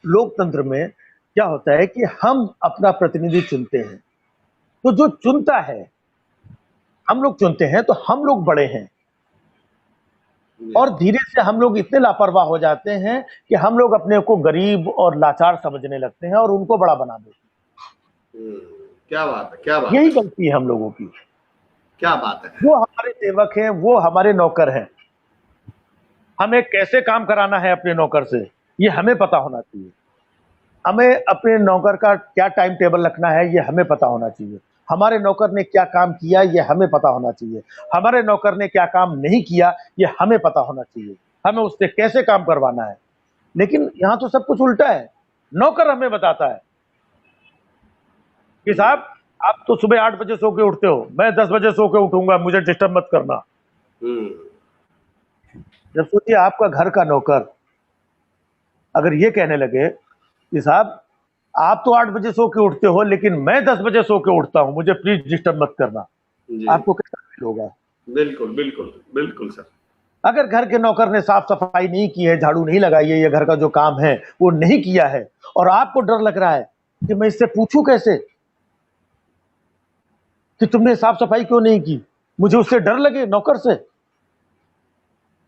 लोकतंत्र में क्या होता है कि हम अपना प्रतिनिधि चुनते हैं, तो जो चुनता है, हम लोग चुनते हैं तो हम लोग बड़े हैं, और धीरे से हम लोग इतने लापरवाह हो जाते हैं कि हम लोग अपने को गरीब और लाचार समझने लगते हैं और उनको बड़ा बना देते हैं। क्या बात है, क्या बात यही है, गलती है हम लोगों की। क्या बात है। वो हमारे सेवक हैं, वो हमारे नौकर हैं, हमें कैसे काम कराना है अपने नौकर से ये हमें पता होना चाहिए। हमें अपने नौकर का क्या टाइम टेबल रखना है ये हमें पता होना चाहिए। हमारे नौकर ने क्या काम किया ये हमें पता होना चाहिए। हमारे नौकर ने क्या काम नहीं किया ये हमें पता होना चाहिए। हमें उससे कैसे काम करवाना है। लेकिन यहाँ तो सब कुछ उल्टा है। नौकर हमें बताता है कि साहब आप तो सुबह 8 बजे सो के उठते हो, मैं 10 बजे सो के उठूंगा, मुझे डिस्टर्ब मत करना। जब सोचिए आपका घर का नौकर अगर ये कहने लगे कि साहब आप तो 8 बजे सो के उठते हो लेकिन मैं 10 बजे सो के उठता हूं, मुझे प्लीज डिस्टर्ब मत करना, आपको कैसा फील होगा? बिल्कुल बिल्कुल बिल्कुल सर। अगर घर के नौकर ने साफ सफाई नहीं की है, झाड़ू नहीं लगाई है, ये घर का जो काम है वो नहीं किया है, और आपको डर लग रहा है कि मैं इससे पूछूं कैसे कि तुमने साफ सफाई क्यों नहीं की, मुझे उससे डर लगे नौकर से,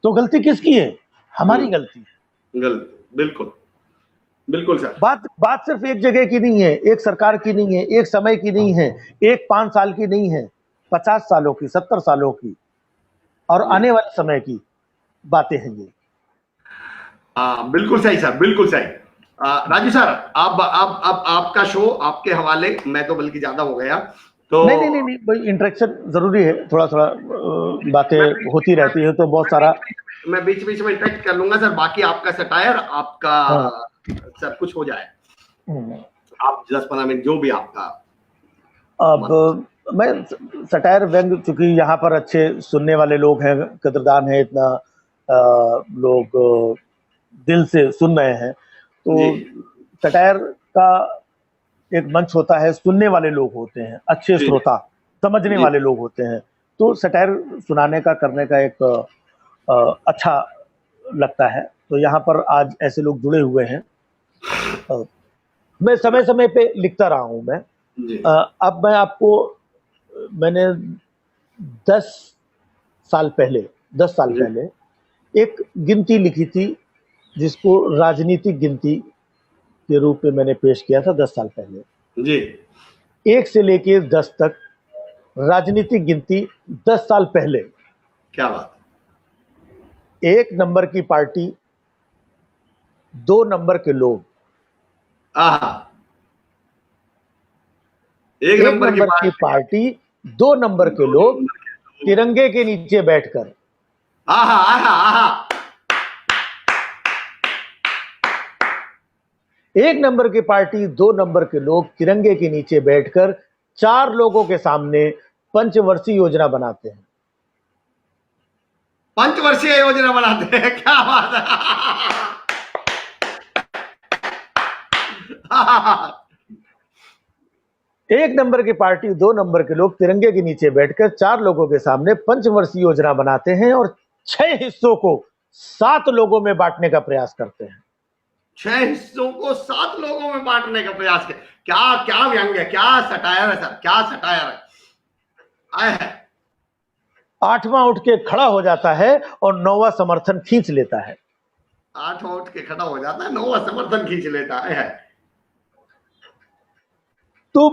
तो गलती किसकी है? हमारी गलती है। गलती, बिल्कुल बिल्कुल सर। बात सिर्फ एक जगह की नहीं है, एक सरकार की नहीं है, एक समय की नहीं है, एक 5 साल की नहीं है, 50 सालों की, 70 सालों की और आने वाले समय की बातें हैं ये। बिल्कुल सही सर, बिल्कुल सही। राजू सर, आप आपका शो आपके हवाले, मैं तो बल्कि ज्यादा हो गया तो नहीं, भाई इंटरेक्शन जरूरी है, थोड़ा बातें होती रहती है तो बहुत सारा मैं बीच बीच में इंटरेक्ट कर लूंगा सर। बाकी आपका सटायर, आपका सब कुछ हो जाए, आप 10-15 मिनट जो भी आपका। अब मैं सटायर व्यंग, चूंकि यहाँ पर अच्छे सुनने वाले लोग हैं, कदरदान है, इतना लोग दिल से सुन रहे हैं, तो सटायर का एक मंच होता है, सुनने वाले लोग होते हैं, अच्छे श्रोता, समझने वाले लोग होते हैं, तो सटायर सुनाने का, करने का एक अच्छा लगता है। तो यहाँ पर आज ऐसे लोग जुड़े हुए हैं। मैं समय समय पे लिखता रहा हूँ मैं। अब मैं आपको, मैंने 10 साल पहले एक गिनती लिखी थी जिसको राजनीतिक गिनती के रूप में मैंने पेश किया था 10 साल पहले जी। 1 से लेके 10 तक राजनीतिक गिनती 10 साल पहले। क्या बात। 1 नंबर की पार्टी, 2 नंबर के लोग। 1 नंबर की पार्टी, 2 नंबर के लोग, तिरंगे के नीचे बैठकर। 1 नंबर की पार्टी, 2 नंबर के लोग तिरंगे के नीचे बैठकर 4 लोगों के सामने पंचवर्षीय योजना बनाते हैं। पंचवर्षीय योजना बनाते हैं, क्या बात है। 1 नंबर की पार्टी, 2 नंबर के लोग तिरंगे के नीचे बैठकर 4 लोगों के सामने पंचवर्षीय योजना बनाते हैं और 6 हिस्सों को 7 लोगों में बांटने का प्रयास करते हैं। 6 हिस्सों को 7 लोगों में बांटने का प्रयास किया। क्या क्या व्यंग है, क्या सटायर है सर, क्या सटायर है। आए है 8वां उठ के खड़ा हो जाता है और 9वां समर्थन खींच लेता है। 8वां उठ के खड़ा हो जाता है, 9वां समर्थन खींच लेता है। तो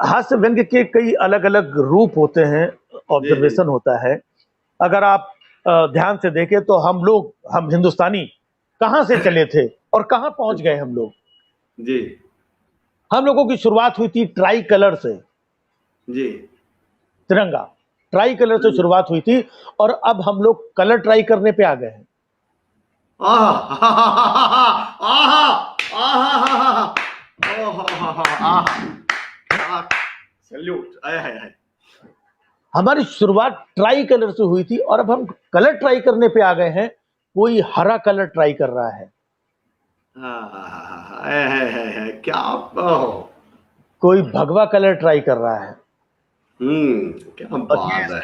हास्य व्यंग के कई अलग अलग रूप होते हैं, ऑब्जर्वेशन होता है। अगर आप ध्यान से देखें तो हम हिंदुस्तानी कहां से चले थे और कहां पहुंच गए हम लोग। जी। हम लोगों की शुरुआत हुई थी ट्राई कलर से। जी। तिरंगा ट्राई कलर से शुरुआत हुई थी और अब हम लोग कलर ट्राई करने पे आ गए हैं। सैल्यूट। हमारी शुरुआत ट्राई कलर से हुई थी और अब हम कलर ट्राई करने पे आ गए हैं। कोई हरा कलर ट्राई कर रहा है। क्या कोई भगवा कलर ट्राई कर रहा है, क्या बात है।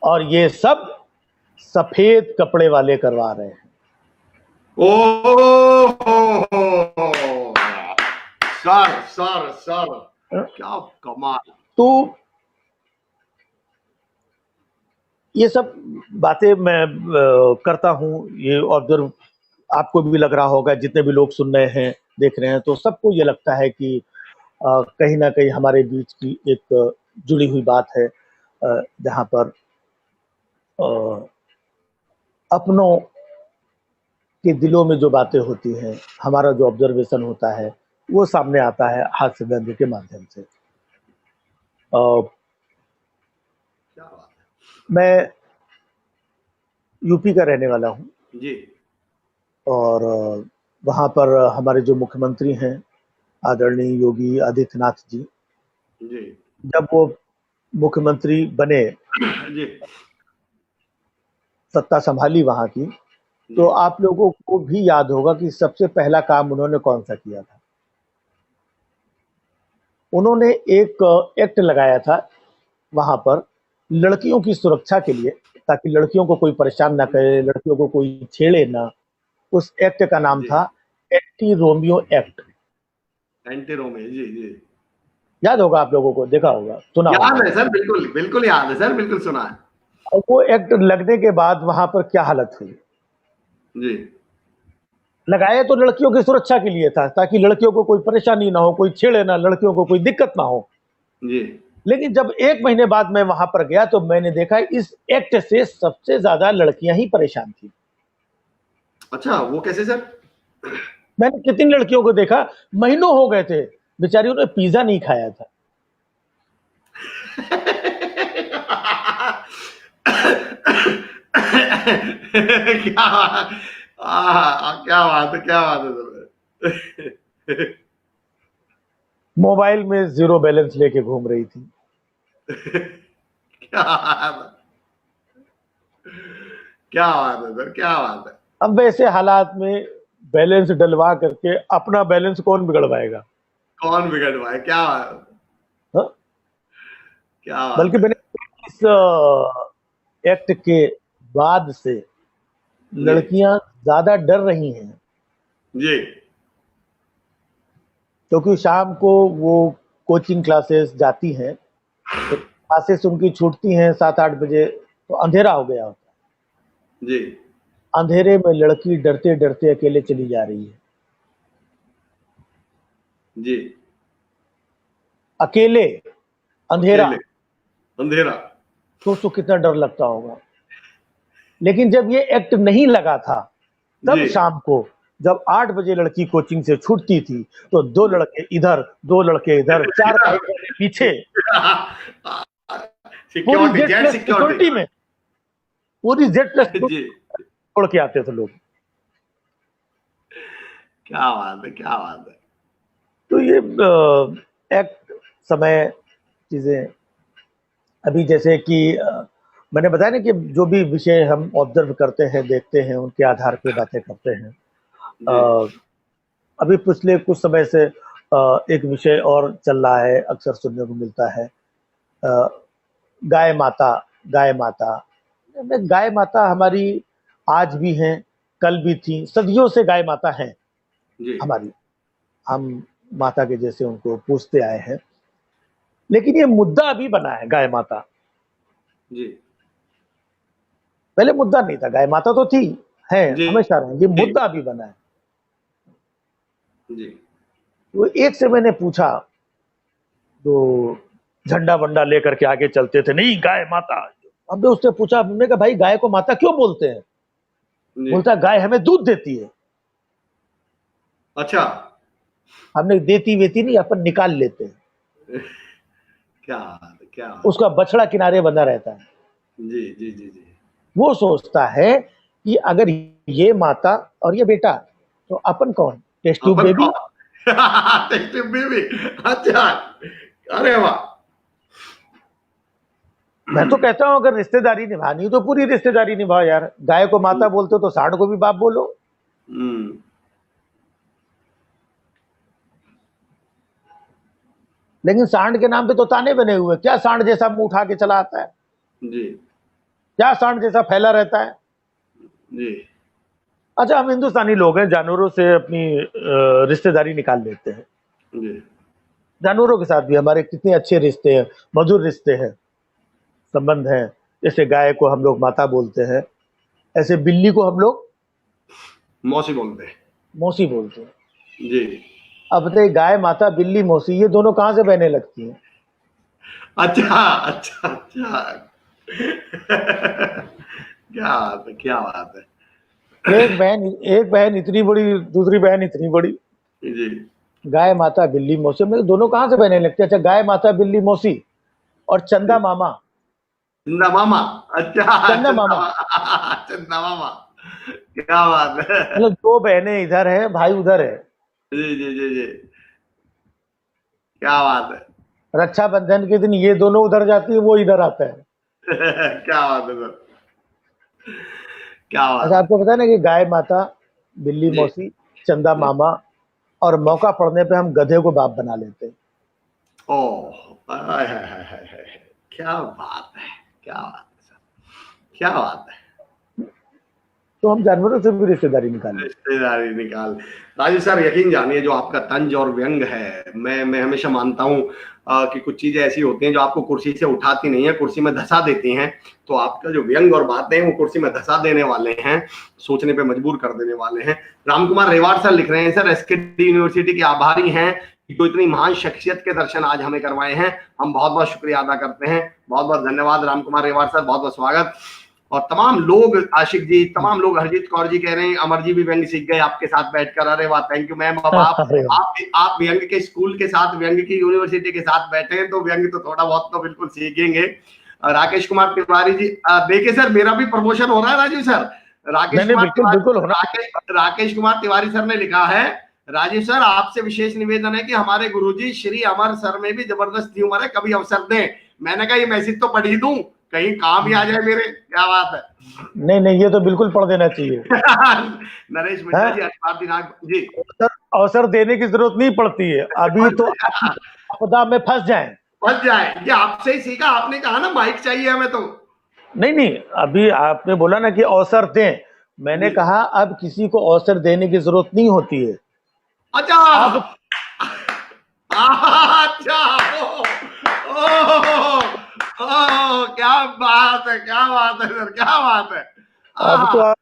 और ये सब सफेद कपड़े वाले करवा रहे हैं। ओ सर क्या कमाल। तो ये सब बातें मैं करता हूँ, ये ऑब्जर्व आपको भी लग रहा होगा, जितने भी लोग सुन रहे हैं, देख रहे हैं, तो सबको ये लगता है कि कहीं ना कहीं हमारे बीच की एक जुड़ी हुई बात है, जहाँ पर अपनों के दिलों में जो बातें होती हैं, हमारा जो ऑब्जर्वेशन होता है, वो सामने आता है हास्य व्यंग्य के माध्यम से। क्या बात है। मैं यूपी का रहने वाला हूँ, जी और वहाँ पर हमारे जो मुख्यमंत्री हैं आदरणीय योगी आदित्यनाथ जी, जी जब वो मुख्यमंत्री बने, जी सत्ता संभाली वहाँ की, तो आप लोगों को भी याद होगा कि सबसे पहला काम उन्होंने कौन सा किया था। उन्होंने एक एक्ट लगाया था वहाँ पर लड़कियों की सुरक्षा के लिए, ताकि लड़कियों को कोई परेशान ना करे, लड़कियों को कोई छेड़े ना। उस एक्ट का नाम जी था anti Romeo act. Anti Romeo, जी जी याद होगा आप लोगों को, देखा होगा, सुना होगा। याद है सर, बिल्कुल बिल्कुल याद है सर, बिल्कुल सुना है। और वो एक्ट लगने के बाद वहां पर क्या हालत हुई। जी लगाया तो लड़कियों की सुरक्षा के लिए था, ताकि लड़कियों को कोई परेशानी ना हो, कोई छेड़े ना, लड़कियों को कोई दिक्कत ना हो। जी लेकिन जब 1 महीने बाद मैं वहां पर गया, तो मैंने देखा इस एक्ट से सबसे ज्यादा लड़कियां ही परेशान थी। अच्छा, वो कैसे सर? मैंने कितनी लड़कियों को देखा, महीनों हो गए थे, बेचारियों ने पिज्जा नहीं खाया था। क्या क्या बात है, क्या बात है सर। मोबाइल में 0 बैलेंस लेके घूम रही थी। क्या बात है, क्या बात है सर, क्या बात है। अब वैसे हालात में बैलेंस डलवा करके अपना बैलेंस कौन बिगड़वाएगा? कौन बिगड़ पाए, क्या बात है, हाँ? क्या बात बल्कि है। मैंने इस एक्ट के बाद से जी लड़कियां ज्यादा डर रही हैं, जी क्योंकि शाम को वो कोचिंग क्लासेस जाती हैं, तो क्लासेस उनकी छूटती हैं 7-8 बजे, तो अंधेरा हो गया होता जी है। अंधेरे में लड़की डरते डरते अकेले चली जा रही है, जी अकेले, अंधेरा। अकेले, अंधेरा। सोचो कितना डर लगता होगा। लेकिन जब ये एक्ट नहीं लगा था, तब जी शाम को जब 8 बजे लड़की कोचिंग से छूटती थी, तो 2 लड़के इधर, 2 लड़के इधर, 4 बाइक वाले पीछे, पूरी security, Z jet plus security. Security में, पूरी जेड प्लस जी छोड़ के आते थे लोग। क्या बात है, क्या बात है। तो ये एक्ट, समय, चीजें, अभी जैसे कि मैंने बताया ना कि जो भी विषय हम ऑब्जर्व करते हैं, देखते हैं, उनके आधार पे बातें करते हैं। जी अ, अभी पिछले कुछ समय से एक विषय और चल रहा है, अक्सर सुनने को मिलता है, अ, गाय माता, गाय माता। गाय माता हमारी आज भी हैं, कल भी थी, सदियों से गाय माता हैं जी हमारी। हम माता के जैसे उनको पूजते आए हैं। लेकिन ये मुद्दा अभी बना है, गाय माता। जी पहले मुद्दा नहीं था, गाय माता तो थी, है, जी हमेशा रहे, ये जी मुद्दा अभी बना है। जी तो एक से मैंने पूछा, तो झंडा वंडा लेकर के आगे चलते थे, नहीं गाय माता। हमने उससे पूछा, हमने कहा भाई गाय को माता क्यों बोलते हैं? जी बोलता गाय हमें दूध देती है। अच्छा, हमने देती वेती नहीं, अपन निकाल लेते हैं। क्या बात है, क्या बात उसका बछड़ा किनारे बंधा रहता है। है। जी जी जी जी वो सोचता है कि अगर ये माता और ये बेटा, तो अपन कौन? टेस्ट ट्यूब अपन बेबी। कौन? Text baby. अच्छा, अरे वाह। मैं तो कहता हूं अगर रिश्तेदारी निभानी तो पूरी रिश्तेदारी निभाओ यार। गाय को माता बोलते हो तो सांड को भी बाप बोलो। हम्म लेकिन सांड के नाम पे तो ताने बने हुए, क्या सांड जैसा मुंह उठा के चला आता है, जी क्या सांड जैसा फैला रहता है। जी अच्छा, हम हिंदुस्तानी लोग हैं, जानवरों से अपनी रिश्तेदारी निकाल लेते हैं। जी जानवरों के साथ भी हमारे कितने अच्छे रिश्ते हैं, मधुर रिश्ते हैं, संबंध हैं। जैसे गाय को हम लोग माता बोलते हैं, ऐसे बिल्ली को हम लोग मौसी बोलते हैं। मौसी बोलते हैं। जी अब बताइए, गाय माता, बिल्ली मौसी, ये दोनों कहाँ से बहने लगती हैं? अच्छा अच्छा अच्छा। क्या बात है, क्या बात है। एक बहन इतनी बड़ी, दूसरी बहन इतनी बड़ी। जी गाय माता बिल्ली मौसी में दोनों कहाँ से बहने लगते हैं? अच्छा, गाय माता बिल्ली मौसी और चंदा मामा। चंदा मामा। अच्छा चंदा चंदा मामा मामा, चंदा मामा। क्या बात है। मतलब दो बहनें इधर है, भाई उधर है। जी जी जी जी। क्या बात है। रक्षाबंधन के दिन ये दोनों उधर जाती है, वो इधर आता है। क्या बात है सर, क्या अच्छा, बात है। आपको पता है ना कि गाय माता बिल्ली जी मौसी चंदा जी। मामा, और मौका पड़ने पे हम गधे को बाप बना लेते हैं। ओह हाय हाय हाय हाय हाय। क्या बात है, क्या बात है सर, क्या बात है। तो हम जानवरों से भी रिश्तेदारी निकाल लेते रिश्तेदारी निकाल। राजू सर, यकीन जानिए, जो आपका तंज और व्यंग है, मैं हमेशा मानता हूं कि कुछ चीजें ऐसी होती हैं जो आपको कुर्सी से उठाती नहीं है, कुर्सी में धंसा देती हैं। तो आपका जो व्यंग और बातें हैं वो कुर्सी में धंसा देने वाले हैं, सोचने पे मजबूर कर देने वाले हैं। रामकुमार रेवाड़ सर लिख रहे हैं, सर एसकेडी यूनिवर्सिटी के आभारी हैं कि जो इतनी महान शख्सियत के दर्शन आज हमें करवाए हैं। हम बहुत बहुत शुक्रिया अदा करते हैं, बहुत बहुत धन्यवाद रामकुमार रेवाड़ सर, बहुत बहुत स्वागत। और तमाम लोग, आशिक जी, तमाम लोग, हरजीत कौर जी कह रहे हैं अमर जी भी व्यंग सीख गए आपके साथ बैठकर। अरे वाह, थैंक यू मैम। अब हैं। अरे वाह। आप व्यंग के स्कूल के साथ, व्यंग की यूनिवर्सिटी के साथ बैठे हैं तो व्यंग तो थोड़ा बहुत तो बिल्कुल सीखेंगे। राकेश कुमार तिवारी जी, देखिए सर, मेरा भी प्रमोशन हो रहा है राजीव सर। नहीं नहीं, बिल्कुल बिल्कुल होना। राकेश कुमार तिवारी सर ने लिखा है, राजीव सर आपसे विशेष निवेदन है कि हमारे गुरुजी श्री अमर सर में भी जबरदस्त ह्यूमर है, कभी अवसर दें। मैंने कहा ये मैसेज तो पढ़ ही दूं, कहीं काम ही आ जाए मेरे। क्या बात है। नहीं नहीं, ये तो बिल्कुल पढ़ देना चाहिए। नरेश मिश्रा हैं? जी, अखबार दिनांक जी। अवसर देने की जरूरत नहीं पड़ती है, अभी तो आपदा में फंस जाएं। फंस जाए, ये आपसे ही सीखा, आपने कहा ना माइक चाहिए हमें तो। नहीं नहीं, अभी आपने बोला ना कि अवसर दें, मैंने जी। कहा अब किसी को अवसर देने की जरूरत नहीं होती है। अच्छा अब अच्छा। ओ, क्या बात है, क्या बात है सर, क्या बात है। अब तो आप,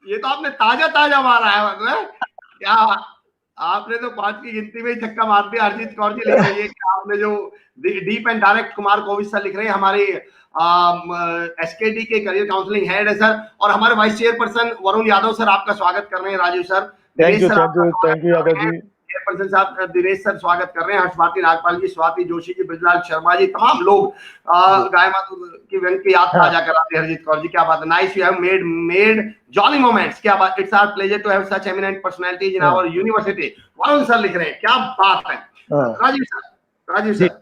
ये तो आपने ताजा ताजा मारा है, मतलब क्या। आपने तो 5 की गिनती में ही छक्का मार दिया। हरजीत कौर जी लिख रही है कि आपने जो deep and direct, Kumar Kovid sir लिख रहे हैं, हमारे एसकेडी के करियर काउंसलिंग हेड है सर। और हमारे vice chairperson Varun Yadav sir आपका स्वागत कर रहे हैं। Rajiv sir, thank Dinesh you sir thank आपका यू स्वागत थैंक यू कर यादव रहे हैं। जी। चेयरपर्सन साहब दिनेश सर स्वागत कर रहे हैं। हर्ष भारती नागपाल जी, स्वाति जोशी जी, ब्रजलाल शर्मा जी, तमाम लोग गाय माता की व्यंग की याद ताजा कराते हैं। हरजीत कौर जी, क्या बात है। Nice, you have made jolly moments. क्या बात, it's our pleasure to have such eminent personalities in our university. Varun sir लिख रहे हैं, क्या बात है। राजीव जी। सर,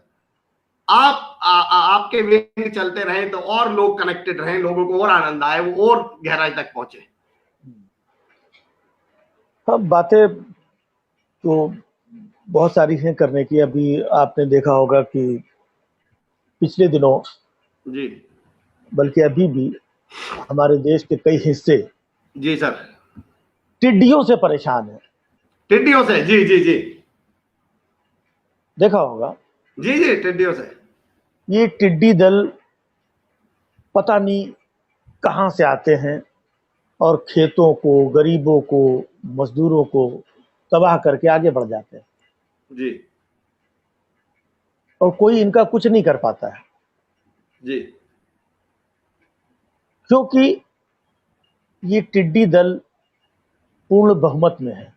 आपके व्यंग चलते रहे तो और लोग कनेक्टेड रहे, लोगों को और आनंद आए, वो और गहराई तक पहुंचे। अब बातें तो बहुत सारी हैं करने की। अभी आपने देखा होगा कि पिछले दिनों, जी बल्कि अभी भी, हमारे देश के कई हिस्से जी सर। टिड्डियों से परेशान हैं। टिड्डियों से, जी जी जी देखा होगा, जी जी, टिड्डियों से। ये टिड्डी दल पता नहीं कहाँ से आते हैं और खेतों को, गरीबों को, मजदूरों को तबाह करके आगे बढ़ जाते हैं, जी और कोई इनका कुछ नहीं कर पाता है, जी क्योंकि ये टिड्डी दल पूर्ण बहुमत में है।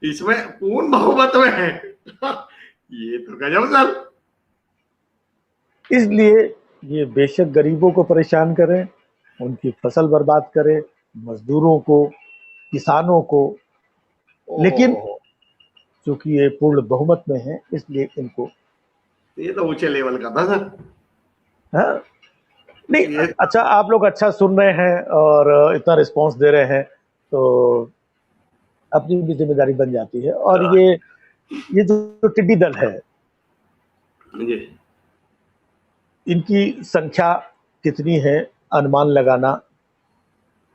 इसमें पूर्ण बहुमत में है। ये तो गजब सर। इसलिए ये बेशक गरीबों को परेशान करें, उनकी फसल बर्बाद करें, मजदूरों को, किसानों को, लेकिन चूंकि ये पूर्ण बहुमत में है इसलिए इनको, ये तो ऊंचे लेवल का था सर। हाँ? नहीं, ये अच्छा, आप लोग अच्छा सुन रहे हैं और इतना रिस्पांस दे रहे हैं, तो अपनी भी जिम्मेदारी बन जाती है। और ये जो टिड्डी दल है, जी इनकी संख्या कितनी है अनुमान लगाना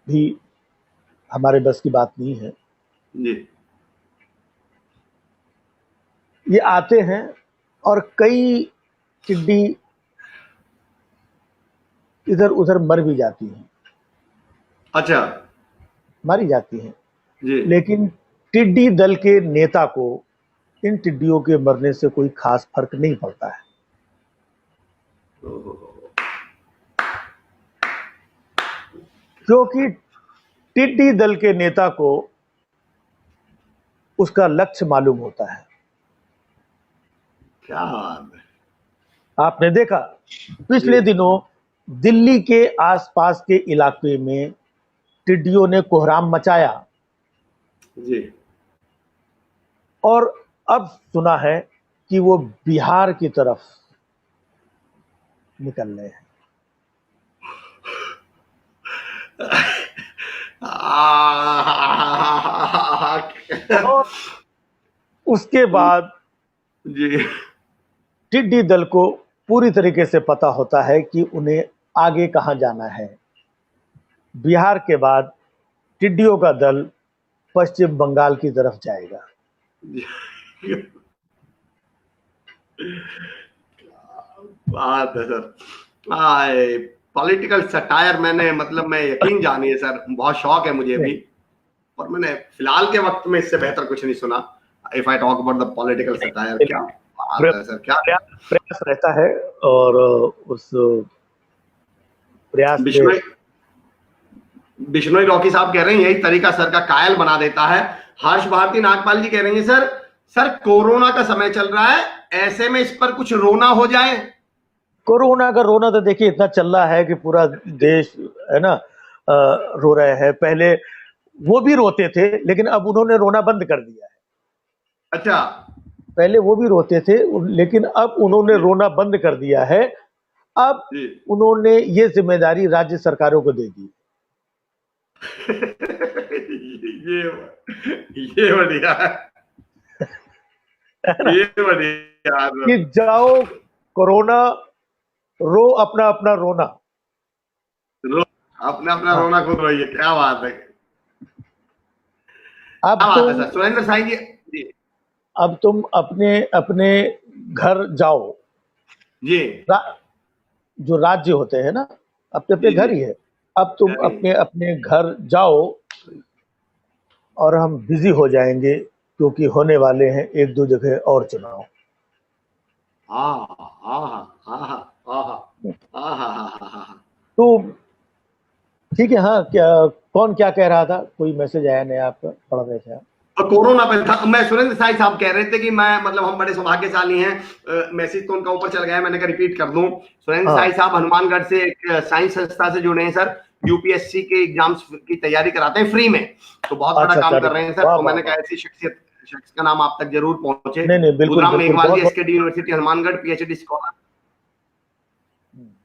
भी हमारे बस की बात नहीं है। जी ये आते हैं और कई टिड्डी इधर उधर मर भी जाती हैं, अच्छा मारी जाती हैं, जी लेकिन टिड्डी दल के नेता को इन टिड्डियों के मरने से कोई खास फर्क नहीं पड़ता है। क्योंकि टिड्डी दल के नेता को उसका लक्ष्य मालूम होता है। क्या बात है। आपने देखा पिछले दिनों दिल्ली के आसपास के इलाके में टिड्डियों ने कोहराम मचाया, जी और अब सुना है कि वो बिहार की तरफ निकल रहे हैं। और उसके बाद जी टिड्डी दल को पूरी तरीके से पता होता है कि उन्हें आगे कहां जाना है। बिहार के बाद टिड्डियों का दल पश्चिम बंगाल की तरफ जाएगा। बात है सर। पॉलिटिकल सटायर मैंने मतलब मैं यकीन जानिए सर, बहुत शौक है मुझे भी, और मैंने फिलहाल के वक्त में इससे बेहतर कुछ नहीं सुना। If I talk about the political satire, क्या बात है सर, क्या प्रयास रहता है, और उस प्रयास बिश्नोई रॉकी साहब कह रहे हैं यही तरीका सर का कायल बना देता है। हर्ष भारती नागपाल जी कह रहे हैं सर कोरोना का समय चल रहा है, ऐसे में इस पर कुछ रोना हो जाए। कोरोना का रोना तो देखिए इतना चल रहा है कि पूरा देश है ना रो रहे हैं। पहले वो भी रोते थे, लेकिन अब उन्होंने रोना बंद कर दिया है। अच्छा, पहले वो भी रोते थे, लेकिन अब उन्होंने रोना बंद कर दिया है। अब उन्होंने ये जिम्मेदारी राज्य सरकारों को दे दी। ये बढ़िया है, ये बढ़िया कि जाओ कोरोना, रो अपना अपना रोना, अपना अपना रोना खुद रोइए। क्या बात है, अब तुम सुरेंद्र साई जी, अब तुम अपने अपने घर जाओ जी। जो राज्य होते हैं ना, अपने अपने घर ही है। अब तुम अपने अपने घर जाओ, और हम बिजी हो जाएंगे, क्योंकि होने वाले हैं 1-2 जगह और चुनाव। तो ठीक है। हाँ, कौन क्या कह रहा था? कोई मैसेज आया नया आपका, पढ़ रहे थे आप? कोरोना पे था। मैं सुरेंद्र साई साहब कह रहे थे कि मैं मतलब हम बड़े सौभाग्यशाली हैं। मैसेज तो उनका ऊपर चल गया है, मैंने कहा रिपीट कर दूं। सुरेंद्र साई साहब हनुमानगढ़ से एक साइंस संस्था से जुड़े हैं सर, यूपीएससी के एग्जाम्स की तैयारी कराते हैं फ्री में, तो बहुत बड़ा काम कर रहे हैं सर। तो मैंने कहा ऐसी शख्स का नाम आप तक जरूर पहुंचे। नहीं, बिल्कुल, Meghwal ji, SKD university Hanumangarh, PhD scholar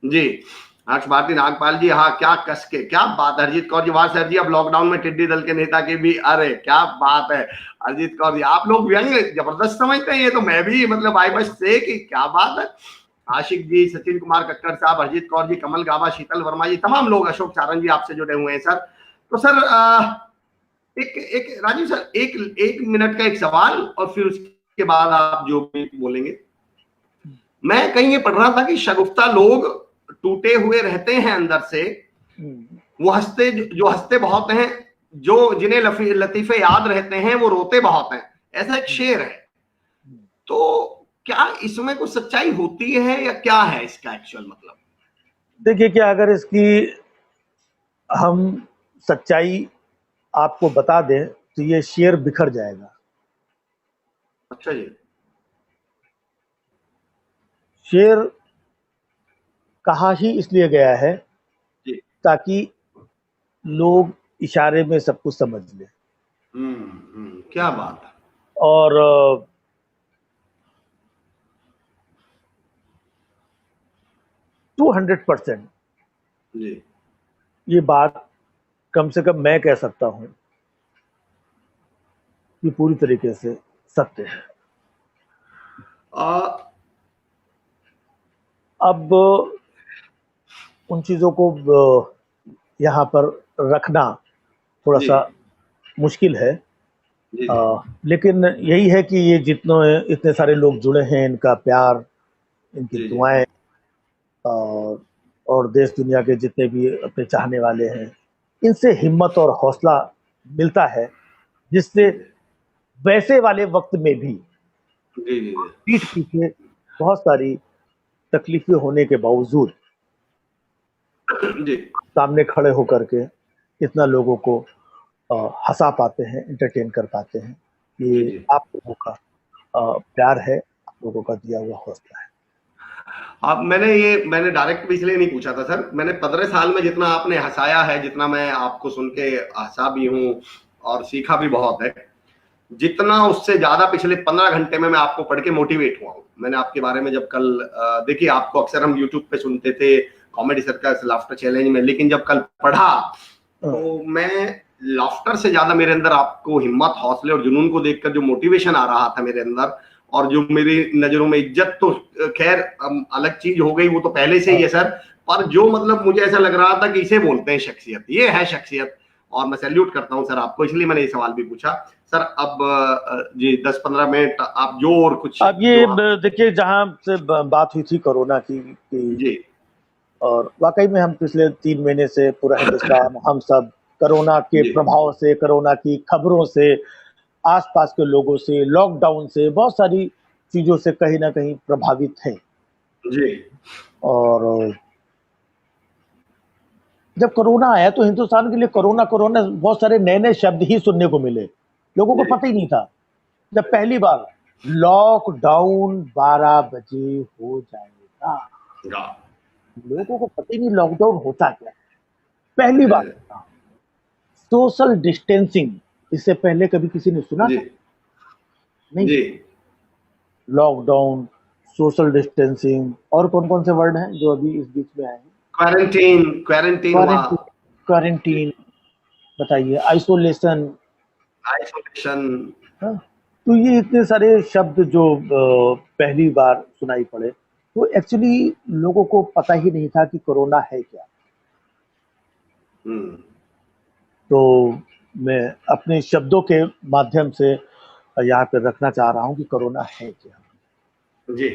ji. Harsh Bharti Nagpal ji, हाँ क्या कस के, क्या बात। हरजीत कौर जी, वाह सर जी, अब लॉकडाउन में टिड्डी दल के नेता की भी, अरे क्या बात है। हरजीत कौर जी, आप लोग व्यंग जबरदस्त समझते हैं, ये तो मैं भी मतलब आई बस से कि क्या बात है। आशिक जी, सचिन कुमार कक्कर साहब, हरजीत कौर जी, कमल गाबा, शीतल वर्मा जी, तमाम लोग, अशोक चारण जी आपसे जुड़े हुए हैं सर। तो सर एक राजीव सर, एक मिनट का एक सवाल, और फिर उसके बाद आप जो भी बोलेंगे। मैं कहीं ये पढ़ रहा था कि शगुफ्ता लोग टूटे हुए रहते हैं अंदर से, वो जो हंसते बहुत हैं, जो जिन्हें लतीफे याद रहते हैं वो रोते बहुत हैं, ऐसा एक शेर है। तो क्या इसमें कुछ सच्चाई होती है या क्या है इसका एक्चुअल मतलब? देखिए, क्या अगर इसकी हम सच्चाई आपको बता दें तो ये शेर बिखर जाएगा। अच्छा जी। शेर कहा ही इसलिए गया है ताकि लोग इशारे में सब कुछ समझ लें। क्या बात है। और 200% जी, ये बात कम से कम मैं कह सकता हूं ये पूरी तरीके से सत्य है। आ, अब उन चीज़ों को यहाँ पर रखना थोड़ा जी सा मुश्किल है। जी जी लेकिन यही है कि ये जितने इतने सारे लोग जुड़े हैं, इनका प्यार, इनकी जी जी दुआएं, और और देश दुनिया के जितने भी अपने चाहने वाले हैं, इनसे हिम्मत और हौसला मिलता है, जिससे वैसे वाले वक्त में भी जी जी पीठ पीछे बहुत सारी तकलीफें होने के बावजूद जी सामने खड़े होकर के इतना लोगों को हंसा पाते हैं, एंटरटेन कर पाते हैं। जी ये जी। आप लोगों का प्यार है, आप लोगों का दिया हुआ हौसला है। आप मैंने डायरेक्ट भी इसलिए नहीं पूछा था सर। मैंने 15 साल में जितना आपने हंसाया है, जितना मैं आपको सुन के हंसा भी हूँ और सीखा भी बहुत है, जितना उससे ज्यादा पिछले 15 घंटे में मैं आपको पढ़ के मोटिवेट हुआ हूँ। मैंने आपके बारे में जब कल देखिए, आपको अक्सर हम यूट्यूब पे सुनते थे कॉमेडी सर्कस, लाफ्टर चैलेंज में, लेकिन जब कल पढ़ा तो मैं लाफ्टर से ज्यादा मेरे अंदर आपको हिम्मत, हौसले और जुनून को देखकर जो मोटिवेशन आ रहा था मेरे अंदर, और जो मेरी नजरों में इज्जत, तो खैर अलग चीज हो गई, वो तो पहले से ही है सर, पर जो मतलब मुझे ऐसा लग रहा था कि इसे बोलते हैं शख्सियत, ये है शख्सियत। और मैं सैल्यूट करता हूं सर आपको, इसलिए मैंने ये सवाल भी पूछा। सर अब जी 10-15 मिनट आप जो और कुछ अब ये देखिए, जहां से बात हुई थी कोरोना की जी और वाकई में हम पिछले 3 महीने से पूरा हिंदुस्तान, हम सब कोरोना के जी प्रभाव से, कोरोना की खबरों से, आसपास के लोगों से, लॉकडाउन से, बहुत सारी चीजों से कहीं ना कहीं प्रभावित हैं। जी और जब कोरोना आया तो हिंदुस्तान के लिए कोरोना कोरोना बहुत सारे नए नए शब्द ही सुनने को मिले, लोगों को जी पता ही नहीं था। जब पहली बार लॉकडाउन 12 बजे हो जाएगा, गा लोगों को पता ही नहीं लॉकडाउन होता क्या है। पहली बार सोशल डिस्टेंसिंग, इससे पहले कभी किसी ने सुना जी था? नहीं। जी। लॉकडाउन, सोशल डिस्टेंसिंग, और कौन कौन से वर्ड हैं जो अभी इस बीच में आए हैं? क्वारंटीन, क्वारंटीन हुआ, क्वारंटीन, बताइए, आइसोलेशन। आइसोलेशन। हाँ, तो ये इतने सारे शब्द जो पहली बार सुनाई पड़े, तो एक्चुअली लोगों को पता ही नहीं था कि कोरोना है क्या। तो मैं अपने शब्दों के माध्यम से यहाँ पे रखना चाह रहा हूँ कि कोरोना है क्या। जी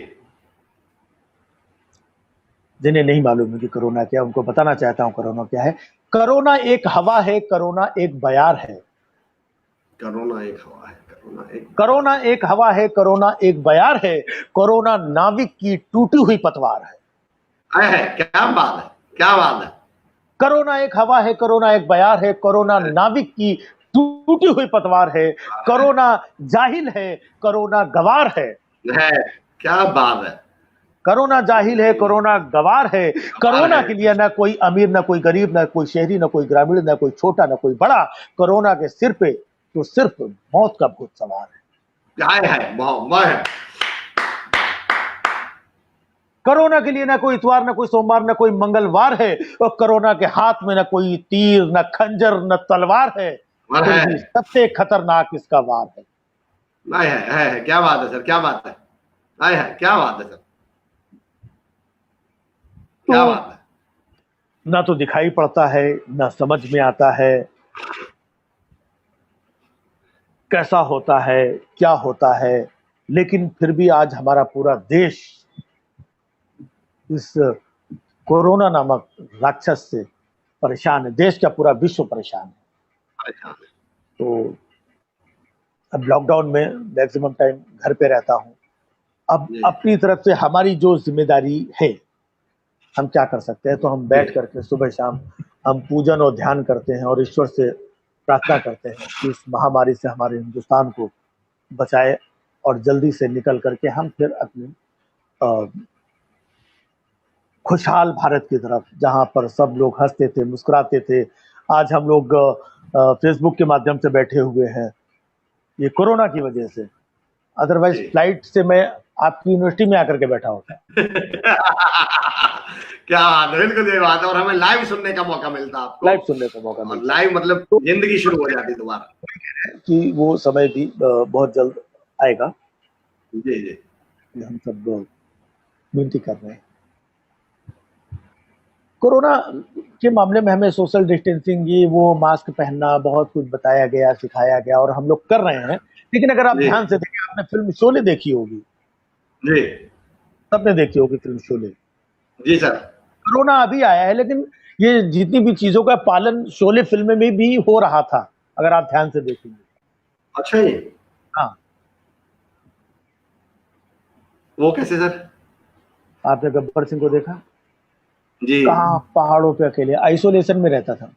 जिन्हें नहीं मालूम है कि कोरोना क्या, उनको बताना चाहता हूँ कोरोना क्या है। कोरोना एक हवा है, कोरोना एक बयार है। कोरोना एक हवा है, कोरोना एक हवा है, कोरोना एक बयार है। कोरोना नाविक की टूटी हुई पतवार है। क्या बात है, क्या बात है। कोरोना एक हवा है, कोरोना एक बयार है। कोरोना नाविक की टूटी हुई पतवार है। कोरोना जाहिल है, कोरोना गवार है। क्या बात है। कोरोना जाहिल है, कोरोना गवार है। कोरोना के लिए ना कोई अमीर, ना कोई गरीब, ना कोई शहरी, ना कोई ग्रामीण, ना कोई छोटा, ना कोई बड़ा। कोरोना के सिर पे तो सिर्फ मौत का भूत सवार है। है। कोरोना के लिए ना कोई इतवार, ना कोई सोमवार, ना कोई मंगलवार है। और कोरोना के हाथ में ना कोई तीर, ना खंजर, ना तलवार है। सबसे खतरनाक इसका वार है। क्या बात है सर, क्या बात है। क्या बात है सर, क्या बात है। ना तो दिखाई पड़ता है, ना समझ में आता है कैसा होता है, क्या होता है। लेकिन फिर भी आज हमारा पूरा देश इस कोरोना नामक राक्षस से परेशान है। देश का पूरा विश्व परेशान है। तो अब लॉकडाउन में मैक्सिमम टाइम घर पे रहता हूँ। अब अपनी तरफ से हमारी जो जिम्मेदारी है, हम क्या कर सकते हैं? तो हम बैठ करके सुबह शाम हम पूजन और ध्यान करते हैं और ईश्वर से प्रार्थना करते हैं कि इस महामारी से हमारे हिंदुस्तान को बचाए और जल्दी से निकल करके हम फिर अपने खुशहाल भारत की तरफ, जहां पर सब लोग हंसते थे, मुस्कुराते थे। आज हम लोग फेसबुक के माध्यम से बैठे हुए हैं, ये कोरोना की वजह से। अदरवाइज जी। फ्लाइट से मैं आपकी यूनिवर्सिटी में आकर के बैठा होता। क्या बात है, बिल्कुल ये बात है। और हमें लाइव सुनने का मौका मिलता आपको, लाइव सुनने का मौका और मिलता लाइव मतलब तो जिंदगी शुरू हो जाती दोबारा। कि वो समय भी बहुत जल्द आएगा। जी जी ये हम सब विनती कर रहे हैं। कोरोना के मामले में हमें सोशल डिस्टेंसिंग, ये वो, मास्क पहनना, बहुत कुछ बताया गया, सिखाया गया और हम लोग कर रहे हैं। लेकिन अगर आप जी ध्यान से देखें, आपने फिल्म शोले देखी होगी, जी सबने देखी होगी फिल्म शोले। जी सर। कोरोना अभी आया है, लेकिन ये जितनी भी चीजों का पालन शोले फिल्म में भी हो रहा था, अगर आप ध्यान से देखेंगे। अच्छा जी, हाँ, वो कैसे सर? आपने गब्बर सिंह को देखा, जी कहाँ पहाड़ों पे अकेले आइसोलेशन में रहता था।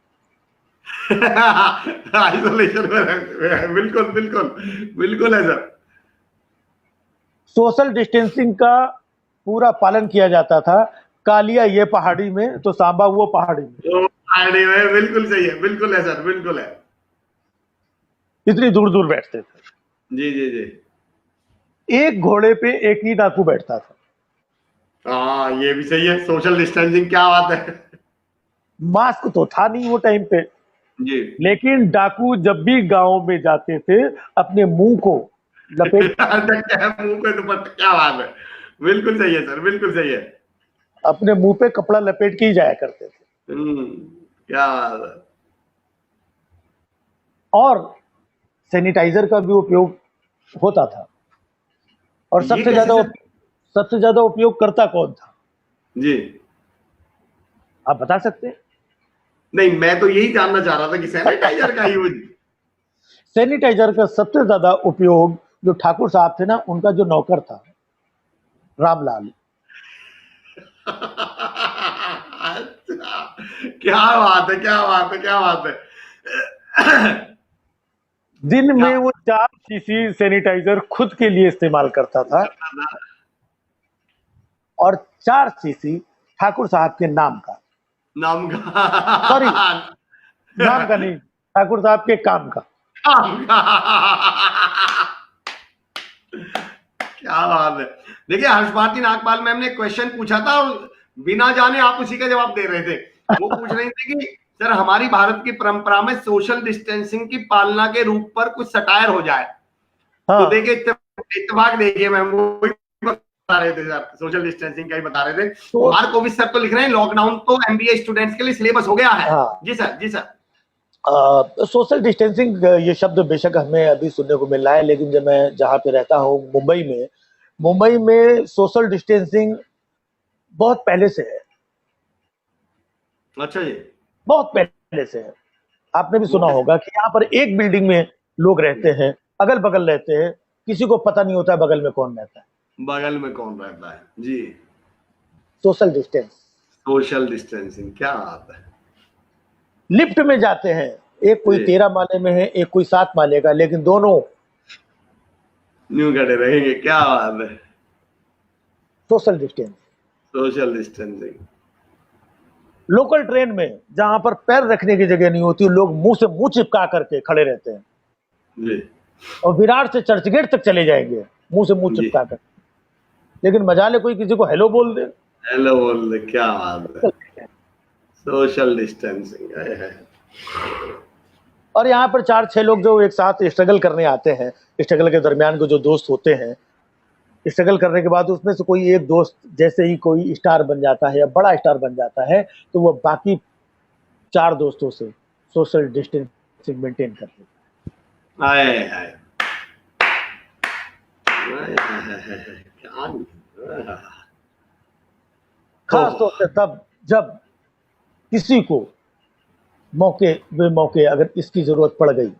आइसोलेशन में बिल्कुल बिल्कुल बिल्कुल है सर। सोशल डिस्टेंसिंग का पूरा पालन किया जाता था। कालिया ये पहाड़ी में तो सांबा वो पहाड़ी में, वो आईडी में बिल्कुल सही है, बिल्कुल है सर, बिल्कुल है। इतनी दूर दूर बैठते थे। जी जी जी। एक घोड़े पे एक ही डाकू बैठता था। हाँ ये भी सही है, सोशल डिस्टेंसिंग, क्या बात है। मास्क तो था नहीं वो टाइम पे, जी लेकिन डाकू जब भी गांव में जाते थे अपने मुंह को लपेट, क्या मुंह पे दुपट्टा, क्या बात है, बिल्कुल सही है सर, बिल्कुल सही है। अपने मुंह पे कपड़ा लपेट के ही जाया करते थे। क्या बात है। और सैनिटाइजर का भी उपयोग होता था। और ये सबसे कैसे ज्यादा सर? सबसे ज्यादा उपयोग करता कौन था, जी आप बता सकते हैं? नहीं, मैं तो यही जानना चाह रहा था कि सैनिटाइजर का यूज। सैनिटाइजर का सबसे ज्यादा उपयोग जो ठाकुर साहब थे ना, उनका जो नौकर था रामलाल, अच्छा, क्या बात है, क्या बात है, क्या बात है। दिन क्या में वो 4 शीशी सैनिटाइजर खुद के लिए इस्तेमाल करता था करना था? और 4 शीशी ठाकुर साहब के नाम का, नाम सॉरी का नाम का नहीं, ठाकुर साहब के काम का। नाम का। क्या बात है। देखिए हर्ष भारती नागपाल मैम ने क्वेश्चन पूछा था और बिना जाने आप उसी का जवाब दे रहे थे। वो पूछ रही थी कि सर हमारी भारत की परंपरा में सोशल डिस्टेंसिंग की पालना के रूप पर कुछ सटायर हो जाए। तो हाँ, देखिए इत्तेफाक देखिए मैम वो बता रहे थे सर, सोशल डिस्टेंसिंग का ही बता रहे थे। तो कुमार कोविद सर तो लिख रहे हैं लॉकडाउन तो एमबीए स्टूडेंट्स के लिए सिलेबस हो गया है। हाँ, जी सर, जी सर। सोशल डिस्टेंसिंग ये शब्द बेशक हमें अभी सुनने को मिल रहा है, लेकिन जब मैं जहाँ पे रहता हूँ मुंबई में सोशल डिस्टेंसिंग बहुत पहले से है, अच्छा जी, बहुत पहले से है। आपने भी वो सुना कैसे? होगा कि यहाँ पर एक बिल्डिंग में लोग रहते हैं, अगल बगल रहते हैं, किसी को पता नहीं होता है बगल में कौन रहता है। बगल में कौन रहता है? जी, सोशल डिस्टेंस। सोशल डिस्टेंसिंग, क्या बात है। लिफ्ट में जाते हैं, एक कोई जी 13 माले में है, एक कोई 7 माले का, लेकिन दोनों न्यू खड़े रहेंगे, क्या बात है। Social distance. Social distancing. Local train में जहां पर पैर रखने की जगह नहीं होती, लोग मुंह से मुंह चिपका करके खड़े रहते हैं जी और विरार से चर्चगेट तक चले जाएंगे मुंह से मुंह जी, चिपका कर, लेकिन मजाले कोई किसी को हेलो बोल दे। हेलो बोल दे, क्या बात है। सोशल डिस्टेंसिंग है। और यहाँ पर 4-6 लोग जो एक साथ स्ट्रगल करने आते हैं, स्ट्रगल के दरमियान को जो दोस्त होते हैं, स्ट्रगल करने के बाद उसमें से कोई एक दोस्त जैसे ही कोई स्टार बन जाता है या बड़ा स्टार बन जाता है, तो वो बाकी 4 दोस्तों से सोशल डिस्टेंसिंग मेंटेन करते हैं। आए हाय, क्या खास तौर से तब जब किसी को मौके बेमौके अगर इसकी जरूरत पड़ गई,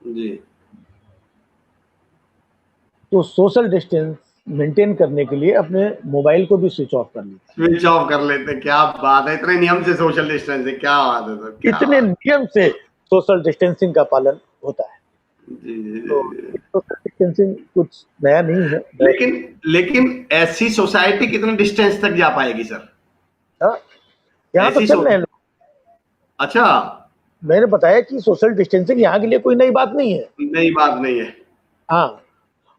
जी, तो सोशल डिस्टेंस मेंटेन करने के लिए अपने मोबाइल को भी स्विच ऑफ कर लेता स्विच ऑफ कर लेते हैं, क्या बात है। इतने नियम से सोशल डिस्टेंसिंग, क्या बात है सर, है। क्या इतने बात नियम से सोशल डिस्टेंसिंग का पालन होता है। है। जी जी तो जी। सोशल डिस्टेंसिंग कुछ नया नहीं है। लेकिन ऐसी सोसाइटी कितने डिस्टेंस तक जा पाएगी सर? हाँ, यहाँ तो ऐसी चल रहे हैं लोग। अच्छा, मैंने बताया कि सोशल डिस्टेंसिंग यहाँ के लिए कोई नई बात नहीं है। नई बात नहीं है। हाँ,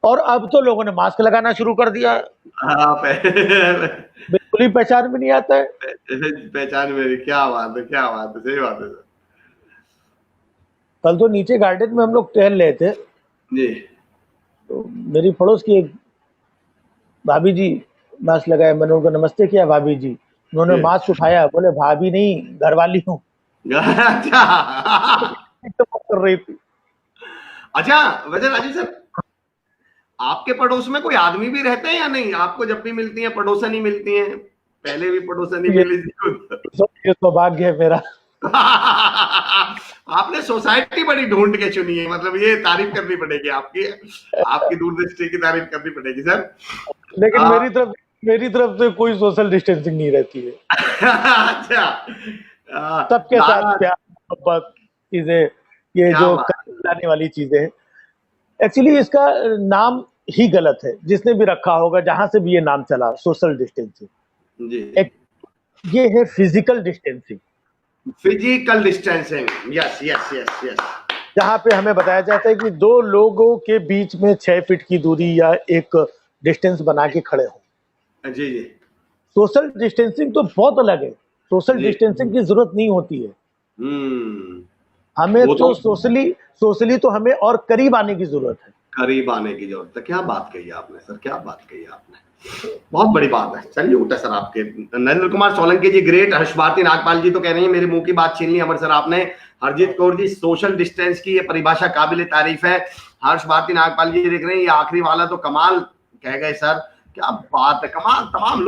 और अब तो लोगों ने मास्क लगाना शुरू कर दिया है, हाँ, बिल्कुल ही पहचान में नहीं आता है। पहचान मेरी, क्या बात है, क्या बात है, सही बात है सर। कल तो नीचे गार्डन में हम लोग टहल रहे थे, जी। तो मेरी पड़ोस की एक भाभी जी मास्क लगाए, मैंने उनको नमस्ते किया, भाभी जी, उन्होंने जी। मास्क उठाया, बोले भाभी नहीं घरवाली हूँ। अच्छा। तो बात कर रही थी। अच्छा, वैसे राजीव सर, आपके पड़ोस में कोई आदमी भी रहते हैं या नहीं? आपको जब भी मिलती हैं पड़ोसन ही मिलती हैं, पहले भी पड़ोसन ही ये मिली थी। ये सौभाग्य है मेरा। आपने सोसाइटी बड़ी ढूंढ के चुनी है, मतलब ये तारीफ करनी पड़ेगी आपकी, आपकी दूरदृष्टि की तारीफ करनी पड़ेगी सर। लेकिन आ, मेरी तरफ से कोई सोशल डिस्टेंसिंग नहीं रहती है। अच्छा। सबके साथ दादा, प्यार मोहब्बत चीजें, ये क्या जो बात। करीब लाने वाली चीजें हैं, एक्चुअली इसका नाम ही गलत है, जिसने भी रखा होगा, जहां से भी ये नाम चला, सोशल डिस्टेंसिंग। जी। एक ये है physical distancing, physical distancing, yes yes yes yes. जहां पे हमें बताया जाता है कि दो लोगों के बीच में 6 फीट की दूरी या एक डिस्टेंस बना के खड़े हो। जी जी सोशल डिस्टेंसिंग तो बहुत अलग है, सोशल जी। डिस्टेंसिंग की जरूरत नहीं होती है। हम्म। हमें वो तो तो सोशली तो हमें और करीब आने की जरूरत है। करीब आने की जरूरत है। क्या बात कही आपने सर, क्या बात कही आपने, बहुत बड़ी बात है। सैल्यूट है सर आपके। नरेंद्र कुमार सोलंकी जी ग्रेट। हर्ष भारती नागपाल जी तो कह रही है मेरे मुंह की बात छीन ली अमर सर आपने। हरजीत कौर जी, सोशल डिस्टेंस की ये परिभाषा काबिल तारीफ है। हर्ष भारती नागपाल जी लिख रहे हैं ये आखिरी वाला तो कमाल कह गए सर, क्या बात है, कमाल। तमाम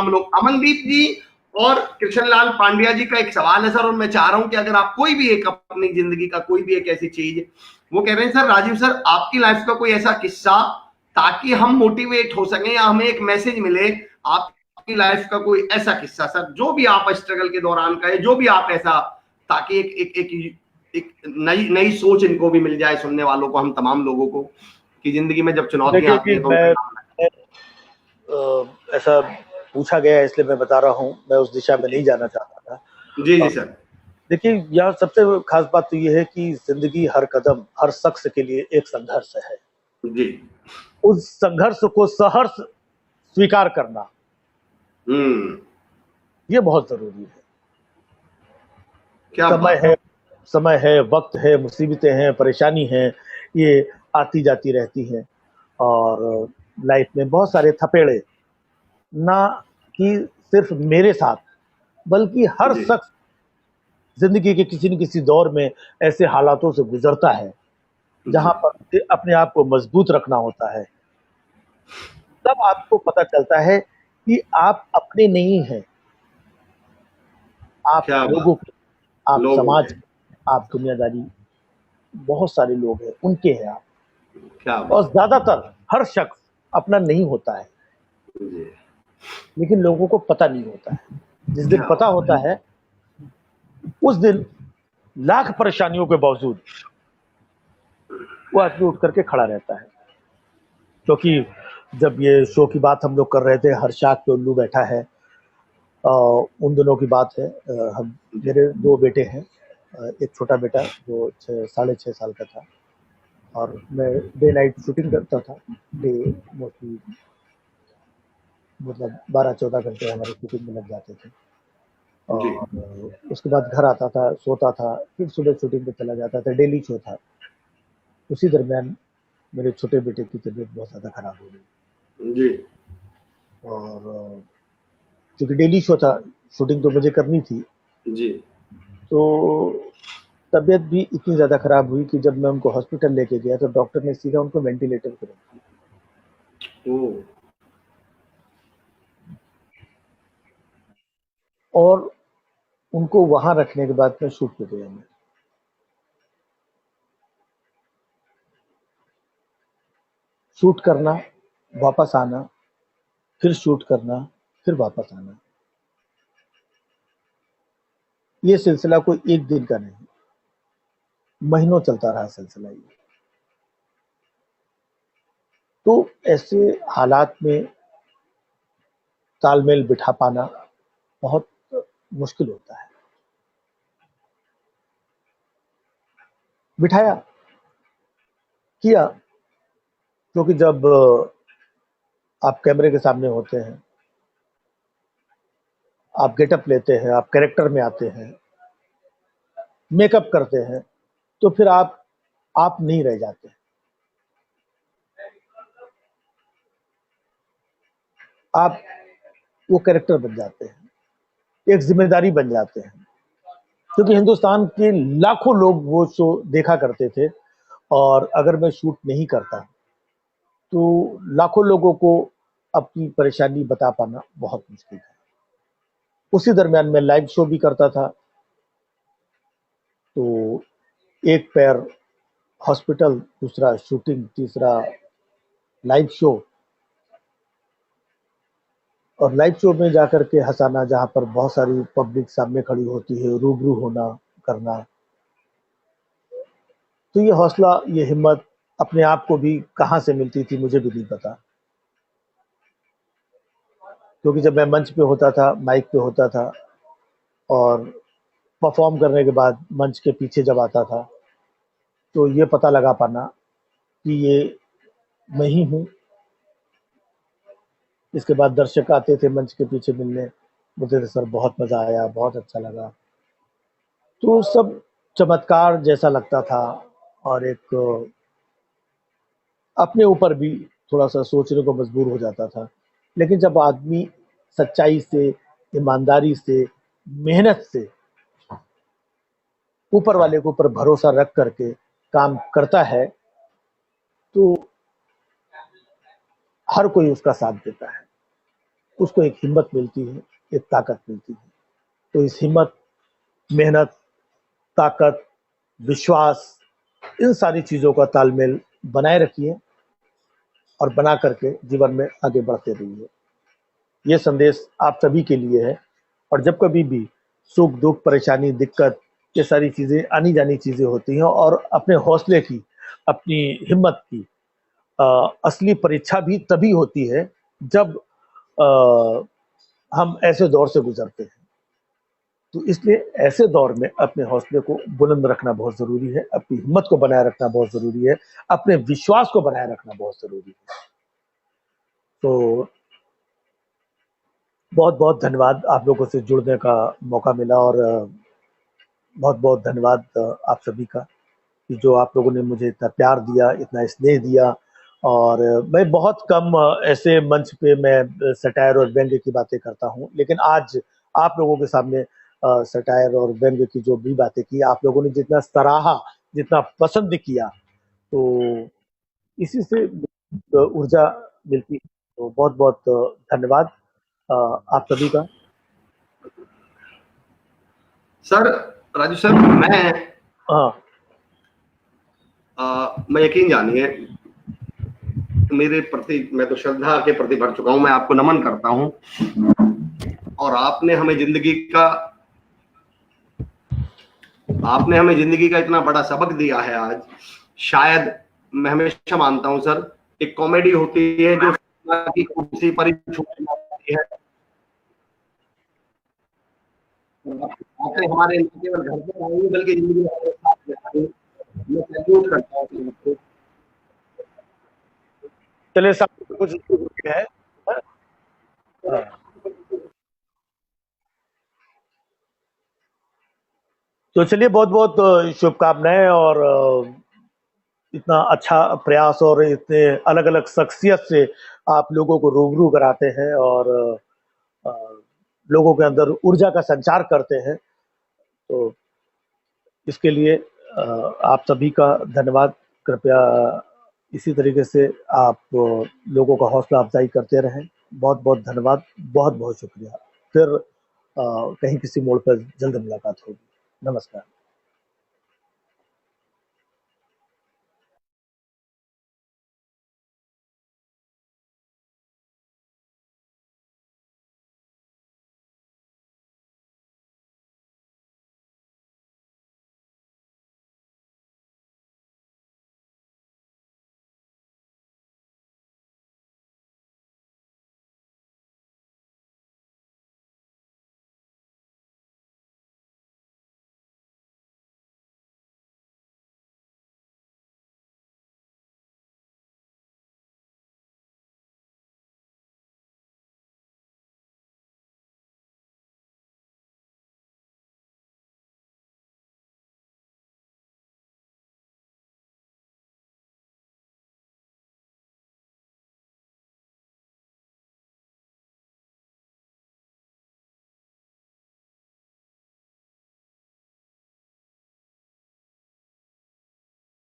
लोग अमनदीप जी और कृष्णलाल पांड्या जी का एक सवाल है सर, और मैं चाह रहा हूं कि अगर आप कोई भी एक अपनी जिंदगी का कोई भी एक ऐसी चीज, वो कह रहे हैं सर राजीव सर आपकी लाइफ का कोई ऐसा किस्सा ताकि हम मोटिवेट हो सके या हमें एक मैसेज मिले, आपकी लाइफ का कोई ऐसा किस्सा सर, जो भी आप स्ट्रगल के दौरान का है, जो भी आप ऐसा, ताकि एक नई नई सोच इनको भी मिल जाए, सुनने वालों को, हम तमाम लोगों को, कि जिंदगी में जब चुनौतियां देखिए आती कि है तो मैं उनका काम ऐसा पूछा गया है इसलिए मैं बता रहा हूँ, मैं उस दिशा में नहीं जाना चाहता था। जी जी सर। देखिए यहाँ सबसे खास बात तो ये है कि जिंदगी हर कदम हर शख्स के लिए एक संघर्ष है। जी। उस संघर्ष को सहर्ष स्वीकार करना हम्म। ये बहुत जरूरी है। क्या समय बात है, समय है, वक्त है, मुसीबतें हैं, परेशानी है, ये आती जाती रहती हैं। और लाइफ में बहुत सारे थपेड़े, ना कि सिर्फ मेरे साथ, बल्कि हर जी शख्स जिंदगी के किसी न किसी दौर में ऐसे हालातों से गुजरता है जी। जहां पर उसे अपने आप को मजबूत रखना होता है। तब आपको पता चलता है कि आप अपने नहीं हैं, आप क्या लोगों बात। के, आप लोगों समाज के। के, आप दुनियादारी, बहुत सारे लोग हैं उनके हैं आप। क्या और बात। ज्यादातर हर शख्स अपना नहीं होता है, जी। लेकिन लोगों को पता नहीं होता है। जिस दिन क्या पता बात। होता है उस दिन लाख परेशानियों के बावजूद वो आदमी उठ करके खड़ा रहता है। क्योंकि जब ये शो की बात हम लोग कर रहे थे, हर्षाग पे उल्लू बैठा है, उन दिनों की बात है। हम, जी मेरे 2 बेटे हैं, एक छोटा बेटा जो 6 साढ़े 6 साल का था, और मैं डे नाइट शूटिंग करता था। डे मोस्टली मतलब 12-14 घंटे हमारे शूटिंग में लग जाते थे। जी। और उसके बाद घर आता था, सोता था, फिर सुबह शूटिंग पे चला जाता था, डेली शो था। उसी दरमियान मेरे छोटे बेटे की तबीयत बहुत ज़्यादा खराब हो गई। जी और क्योंकि डेली शो था, शूटिंग तो मुझे करनी थी, जी। तो तबीयत भी इतनी ज़्यादा खराब हुई कि जब मैं उनको हॉस्पिटल लेके गया तो डॉक्टर ने सीधा उनको वेंटिलेटर पे रख दिया। ओ। और उनको वहां रखने के बाद मैं शूट पे गया। मैं शूट करना, वापस आना, फिर शूट करना, फिर वापस आना, ये सिलसिला कोई एक दिन का नहीं, महीनों चलता रहा सिलसिला ये। तो ऐसे हालात में तालमेल बिठा पाना बहुत मुश्किल होता है। बिठाया, किया, क्योंकि जब आप कैमरे के सामने होते हैं, आप गेटअप लेते हैं, आप कैरेक्टर में आते हैं, मेकअप करते हैं, तो फिर आप नहीं रह जाते। आप वो कैरेक्टर बन जाते हैं, एक ज़िम्मेदारी बन जाते हैं। क्योंकि हिंदुस्तान के लाखों लोग वो शो देखा करते थे और अगर मैं शूट नहीं करता, तो लाखों लोगों को अपनी परेशानी बता पाना बहुत मुश्किल है। उसी दरमियान मैं लाइव शो भी करता था, तो एक पैर हॉस्पिटल, दूसरा शूटिंग, तीसरा लाइव शो। और लाइव शो में जाकर के हँसाना, जहाँ पर बहुत सारी पब्लिक सामने खड़ी होती है, रूबरू होना, करना। तो ये हौसला, ये हिम्मत अपने आप को भी कहाँ से मिलती थी मुझे भी नहीं पता। क्योंकि जब मैं मंच पे होता था, माइक पे होता था और परफॉर्म करने के बाद मंच के पीछे जब आता था, तो ये पता लगा पाना कि ये मैं ही हूँ। इसके बाद दर्शक आते थे मंच के पीछे मिलने, बोलते थे सर बहुत मज़ा आया, बहुत अच्छा लगा। तो सब चमत्कार जैसा लगता था और एक अपने ऊपर भी थोड़ा-सा सोचने को मजबूर हो जाता था। लेकिन जब आदमी सच्चाई से, ईमानदारी से, मेहनत से, ऊपर वाले के ऊपर भरोसा रख कर के काम करता है, तो हर कोई उसका साथ देता है। उसको एक हिम्मत मिलती है, एक ताकत मिलती है। तो इस हिम्मत, मेहनत, ताकत, विश्वास, इन सारी चीज़ों का तालमेल बनाए रखिए और बना करके जीवन में आगे बढ़ते रहिए। ये संदेश आप सभी के लिए है। और जब कभी भी सुख, दुख, परेशानी, दिक्कत, ये सारी चीज़ें आनी-जानी चीज़ें होती हैं और अपने हौसले की, अपनी हिम्मत की असली परीक्षा भी तभी होती है जब अ, हम ऐसे दौर से गुज़रते हैं। तो इसलिए ऐसे दौर में अपने हौसले को बुलंद रखना बहुत ज़रूरी है, अपनी हिम्मत को बनाए रखना बहुत ज़रूरी है, अपने विश्वास को बनाए रखना बहुत ज़रूरी है। तो बहुत-बहुत धन्यवाद, आप लोगों से जुड़ने का मौका मिला और बहुत-बहुत धन्यवाद आप सभी का कि जो आप लोगों ने मुझे इतना प्यार दिया, इतना स्नेह दिया। और मैं बहुत कम ऐसे मंच पे मैं सटायर और व्यंग्य की बातें करता हूँ, लेकिन आज आप लोगों के सामने सटायर और व्यंग्य की जो भी बातें की, आप लोगों ने जितना सराहा, जितना पसंद किया, तो इसी से ऊर्जा मिलती है। तो बहुत-बहुत धन्यवाद अ, आप सभी का। सर, राजू सर, हाँ, मैं यकीन जानिए, मेरे प्रति, मैं तो श्रद्धा के प्रति भर चुका हूं, मैं आपको नमन करता हूं। और आपने हमें जिंदगी का इतना बड़ा सबक दिया है आज। शायद मैं हमेशा मानता हूं सर, एक कॉमेडी होती है जो की कुर्सी पर ही छूट जाती है। आपने हमारे न केवल घर पर आएंगे बल्कि जिंदगी में हमारे साथ रहेंगे। मैं सैल्यूट करता हूं आपको। चलिए साहब कुछ है। हाँ। तो चलिए बहुत-बहुत शुभकामनाएँ और इतना अच्छा प्रयास और इतने अलग-अलग शख्सियत से आप लोगों को रूबरू कराते हैं और अ, लोगों के अंदर ऊर्जा का संचार करते हैं। तो इसके लिए आप सभी का धन्यवाद। कृपया इसी तरीके से आप लोगों का हौसला अफ़ज़ाई करते रहें। बहुत-बहुत धन्यवाद, बहुत-बहुत शुक्रिया। फिर कहीं किसी मोड़ पर जल्द मुलाकात होगी। नमस्कार।